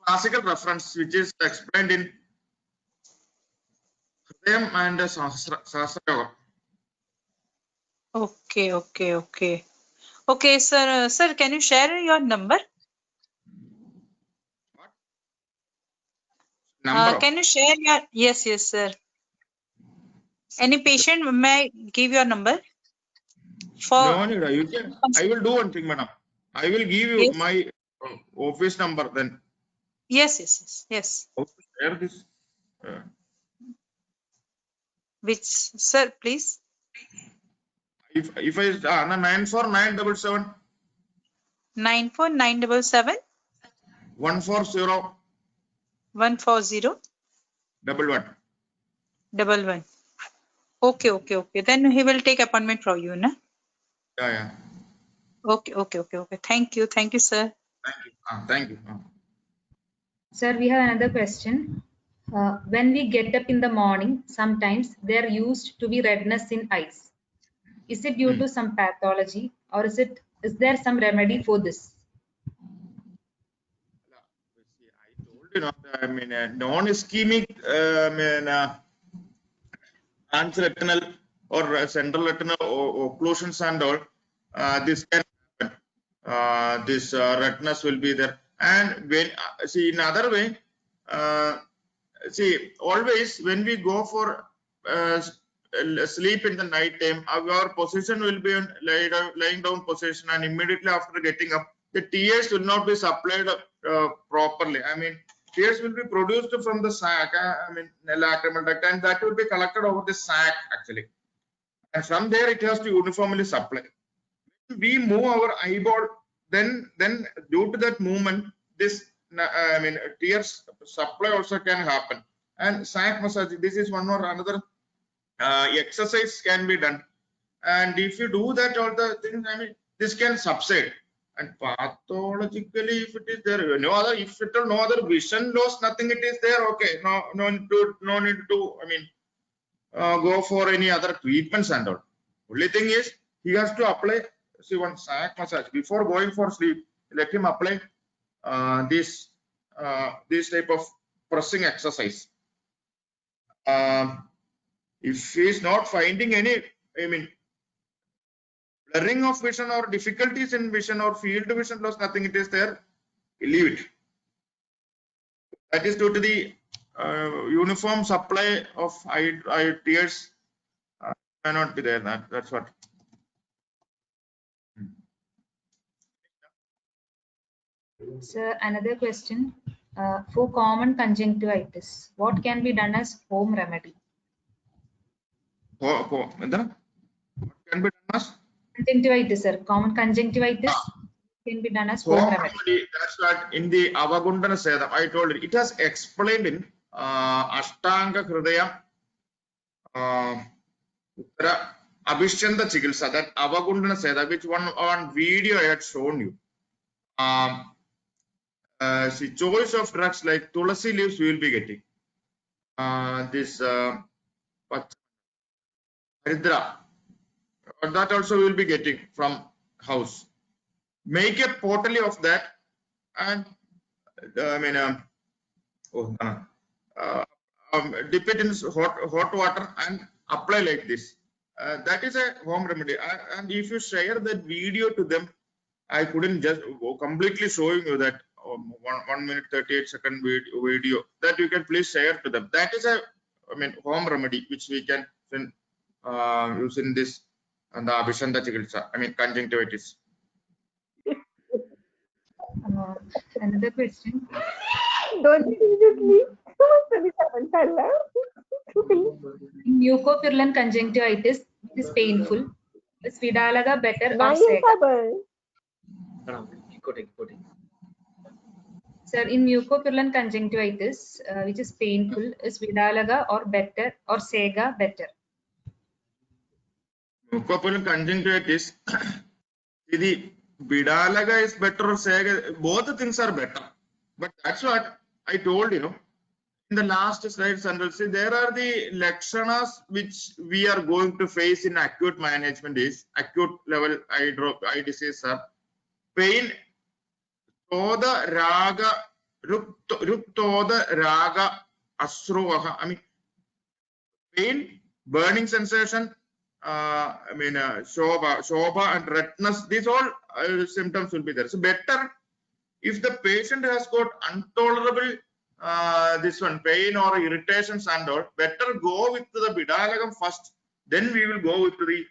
classical reference which is explained in Hridayam and Sahasra. Okay, sir. Sir, can you share your number? Can you share your? Yes, sir. Any patient may give your number. No, you can. I will do one thing, madam. I will give you my office number then. Yes. Share this. Which, sir, please? If I 94977 94977 140 140 11. Okay. Then he will take appointment from you, na? Yeah. Okay. Thank you, sir. Thank you. Thank you. Sir, we have another question. When we get up in the morning, sometimes there used to be redness in eyes. Is it due to some pathology, or is there some remedy for this? I told you, I mean, non-ischemic, transretinal or central retinal occlusions and all, this can happen. This redness will be there. And when, see, in other way, see, always when we go for sleep in the night time, our position will be on lying down position, and immediately after getting up, the tears will not be supplied properly. I mean, tears will be produced from the sac, I mean, lacrimal duct, and that will be collected over the sac actually. And from there, it has to uniformly supply. We move our eyeball, then due to that movement, this, I mean, tears supply also can happen. And sac massage, this is one or another exercise can be done. And if you do that, all the things, I mean, this can subside. And pathologically, if it is there, no other vision loss, nothing it is there, okay, no need to, I mean, go for any other treatments and all. Only thing is, he has to apply, see, one sac massage before going for sleep. Let him apply this type of pressing exercise. If he is not finding any, I mean, blurring of vision or difficulties in vision or field vision loss, nothing it is there, leave it. That is due to the uniform supply of eye tears may not be there. That's what. Sir, another question. For common conjunctivitis, what can be done as home remedy? What can be done as? Conjunctivitis, sir. Common conjunctivitis can be done as home remedy. That's what in the Avagundana Sedam, I told you, it has explained in Ashtanga Hridaya Uttara Abhishchanda Chikitsa, that Avagundana Sedam, which one video I had shown you. See, choice of drugs like Tulasi leaves we will be getting. This Haridra, that also we will be getting from house. Make a pottery of that, and I mean, dip it in hot water and apply like this. That is a home remedy. And if you share that video to them, I couldn't just completely showing you that 1 minute 38-second video, that you can please share to them. That is a, I mean, home remedy which we can use in this and the Abhishanda Chikitsa, I mean, conjunctivitis. Another question. Don't immediately. In mucopurulent conjunctivitis, it is painful. Is Vidalaga better or Sega? Sir, in mucopurulent conjunctivitis, which is painful, is Vidalaga or Sega better? Mucopurulent conjunctivitis, the Vidalaga is better or Sega, both the things are better. But that's what I told you. In the last slide, Sandal, there are the lakshanas which we are going to face in acute management is acute level eye disease, sir. Pain, Toda Raga, Ruptoda Raga, Asruvaha. I mean, pain, burning sensation, I mean, Shobha and redness, these all symptoms will be there. So better if the patient has got intolerable this one pain or irritations and all, better go with the Bidalagam first, then we will go with the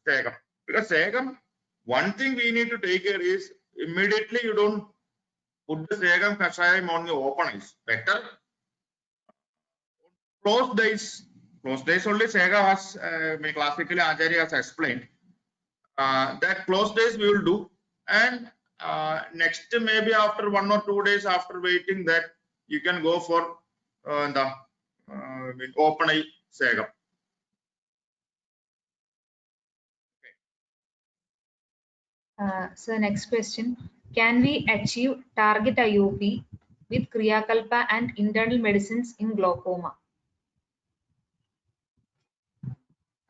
Segam. Because Segam, one thing we need to take care is immediately you don't put the Segam Kashayam on your open eyes. Better closed days only Sega has classically Acharya has explained. That closed days we will do, and next maybe after 1 or 2 days after waiting that you can go for the open eye Sega. So next question, can we achieve target IOP with Kriyakalpa and internal medicines in glaucoma?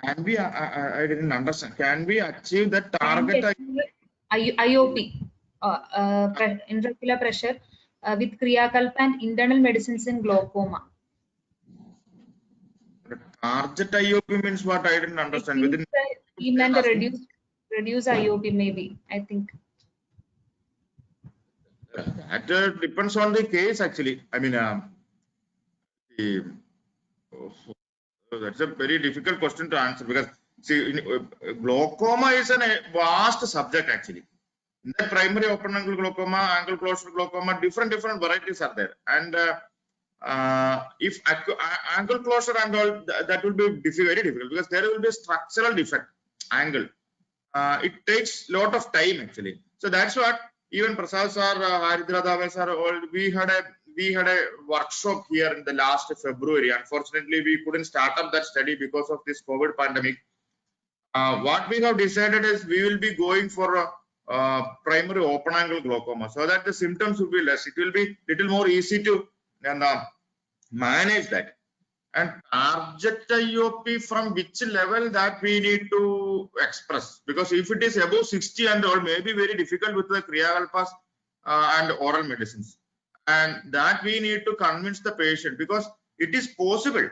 Can we, I didn't understand. Can we achieve the Can we target? achieve IOP, intraocular pressure with Kriyakalpa and internal medicines in glaucoma? Target IOP means what? I didn't I understand. think Within streamline the reduce IOP maybe, I think. that depends on the case actually. I mean, that's a very difficult question to answer because see, glaucoma is a vast subject actually. In the primary open angle glaucoma, angle closure glaucoma, different varieties are there. And if angle closure and all, that will be very difficult because there will be a structural defect angle. It takes a lot of time actually. So that's what even Prasad sir, Haridra Dave sir, we had a workshop here in the last February. Unfortunately, we couldn't start up that study because of this COVID pandemic. What we have decided is we will be going for primary open angle glaucoma so that the symptoms will be less. It will be little more easy to manage that. And target IOP from which level that we need to express, because if it is above 60 and all, may be very difficult with the Kriyakalpas and oral medicines, and that we need to convince the patient because it is possible.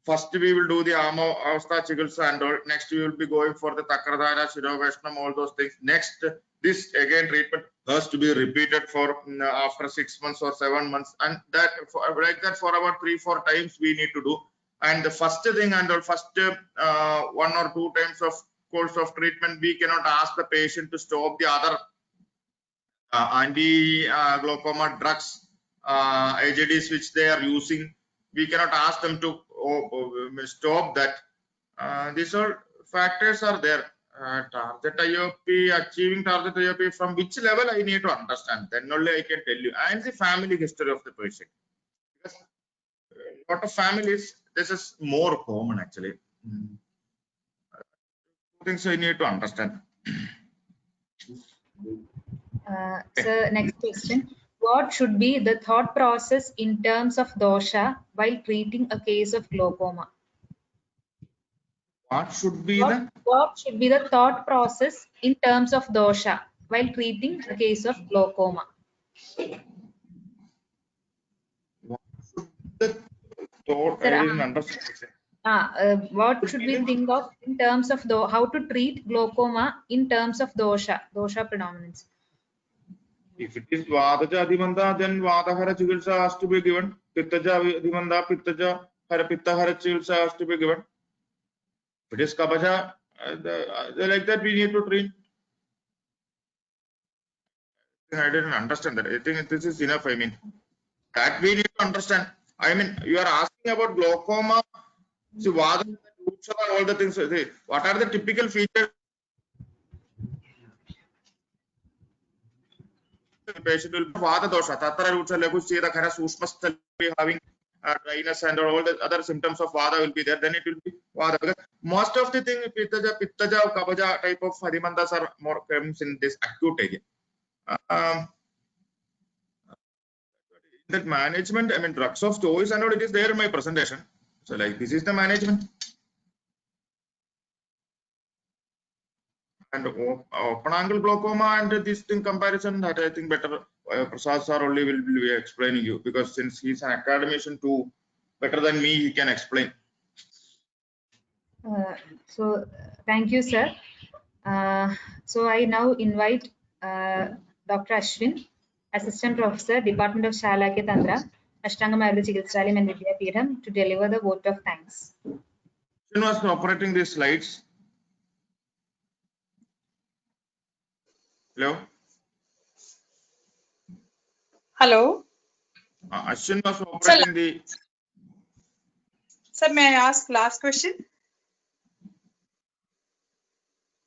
First we will do the Avastha Chikitsa and all. Next we will be going for the Takradhara, Shiroveshnam, all those things. Next, this again treatment has to be repeated for after 6 months or 7 months, and that like that for about 3-4 times we need to do. And the first thing and the first 1 or 2 times of course of treatment, we cannot ask the patient to stop the other anti-glaucoma drugs, AJDs which they are using. We cannot ask them to stop that. These all factors are there. Target IOP, achieving target IOP from which level I need to understand, then only I can tell you, and the family history of the patient, because a lot of families this is more common actually. Things I need to understand. So next question, what should be the thought process in terms of dosha while treating a case of glaucoma? What should be what should be the thought process in terms of dosha while treating a case of glaucoma? What should the thought? I didn't understand. What should we think of in terms of how to treat glaucoma in terms of dosha predominance? If it is Vadaja Adhimanda, then Vadahara Chikitsa has to be given. Pittaja Adhimanda, Pittaja Pittahara Chikitsa has to be given. If it is Kabaja, like that we need to treat. I didn't understand that. I think this is enough. I mean, that we need to understand. I mean, you are asking about glaucoma. See, Vada, all the things. What are the typical features? The patient will Vada dosha, Tatra roots, Lekuchira, Kara, Sushma, having dryness and all the other symptoms of Vada will be there. Then it will be Vada. Because most of the thing, Pittaja, Kabaja type of Harimandas are more comes in this acute area. That management, I mean, drugs of choice and all, it is there in my presentation. So like this is the management. And open angle glaucoma and this thing comparison, that I think better Prasad sir only will be explaining you, because since he's an academician too, better than me, he can explain. So thank you, sir. So I now invite Dr. Ashwin, Assistant Professor, Department of Shalakya Tantra, Ashtangam Ayurveda Chikitsalayam and Vidyapeetham, to deliver the vote of thanks. Ashwin was operating these slides. Hello? Hello. Ashwin was operating the... Sir, may I ask last question?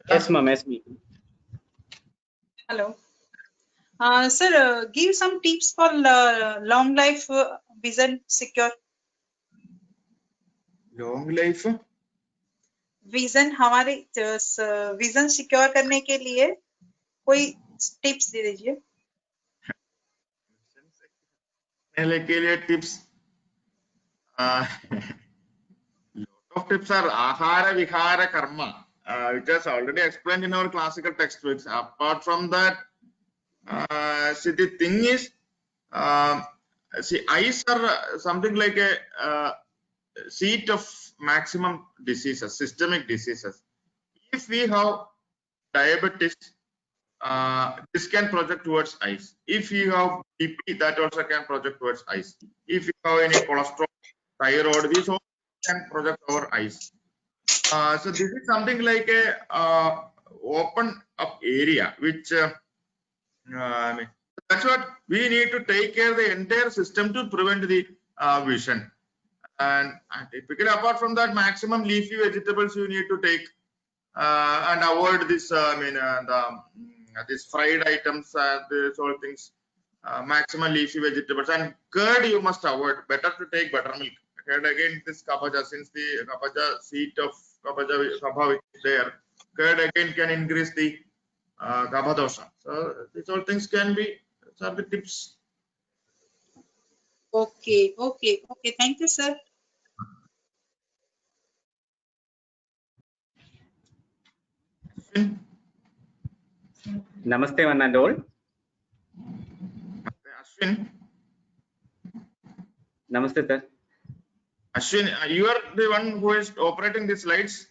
Yes, ma'am. Yes, ma'am. Hello. Sir, give some tips for long life vision secure. Long life? Vision हमारे vision secure करने के लिए कोई tips दे दीजिए। के लिए tips lot of tips are ahara vihara karma, which is already explained in our classical textbooks. Apart from that, see, the thing is, see, eyes are something like a seat of maximum diseases, systemic diseases. If we have diabetes, this can project towards eyes. If you have BP, that also can project towards eyes. If you have any cholesterol, thyroid, these all can project our eyes. So this is something like a open up area, which that's what we need to take care of the entire system to prevent the vision. And typically, apart from that, maximum leafy vegetables you need to take and avoid this. These fried items, these all things. Maximum leafy vegetables and curd you must avoid. Better to take buttermilk. Curd again, this kapaja, since the kapaja seat of kapha is there, curd again can increase the kapha dosha. So these all things can be. These are the tips. Okay. Thank you, sir. Namaste, one and all. Ashwin. Namaste, sir. Ashwin, you are the one who is operating the slides.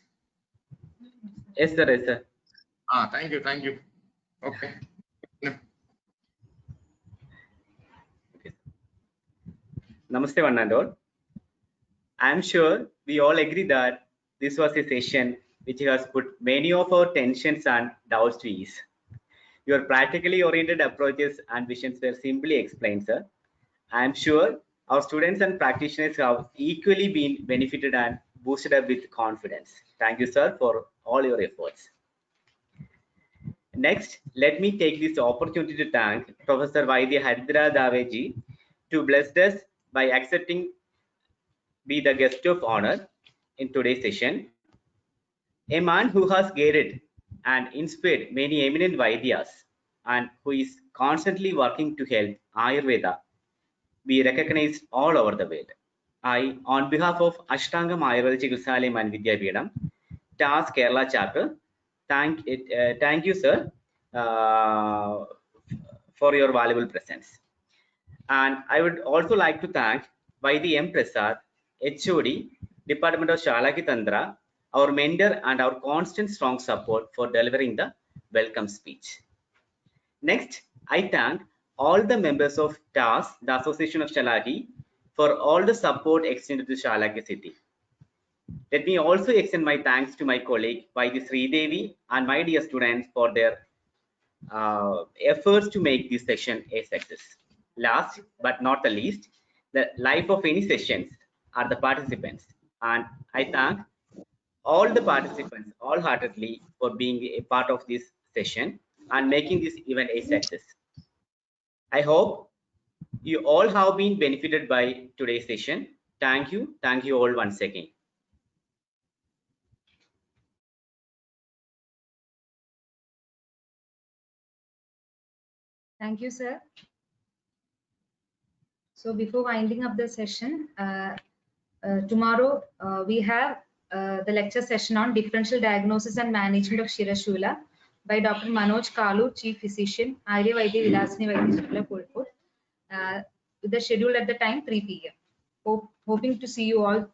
Yes, sir. Yes, sir. Thank you. Okay. Namaste, one and all. I am sure we all agree that this was a session which has put many of our tensions and doubts to ease. Your practically oriented approaches and visions were simply explained, sir. I am sure our students and practitioners have equally been benefited and boosted up with confidence. Thank you, sir, for all your efforts. Next, let me take this opportunity to thank Professor Vaidya Hadra Daveji to bless us by accepting be the guest of honor in today's session. A man who has guided and inspired many eminent Vaidyas and who is constantly working to help Ayurveda be recognized all over the world. I, on behalf of Ashtangam Ayurveda Chikitsalayam and Vidyapeetham, TAS Kerala chapter, thank you, sir, for your valuable presence. And I would also like to thank Vaidhi M. Prasad, HOD, Department of Shalaki Tantra, our mentor and our constant strong support for delivering the welcome speech. Next, I thank all the members of TAS, the Association of Shalaki, for all the support extended to Shalaki city. Let me also extend my thanks to my colleague Vaidhi Sridevi and my dear students for their efforts to make this session a success. Last but not the least, the life of any sessions are the participants, and I thank all the participants wholeheartedly for being a part of this session and making this event a success. I hope you all have been benefited by today's session. Thank you all once again. Thank you, sir. So before winding up the session, tomorrow we have the lecture session on differential diagnosis and management of Shirashula by Dr. Manoj Kalu, Chief Physician, Arya Vaidya Vilasini Vaidya Shukla, Kolkot, with the schedule at the time 3 p.m. Hoping to see you all tomorrow.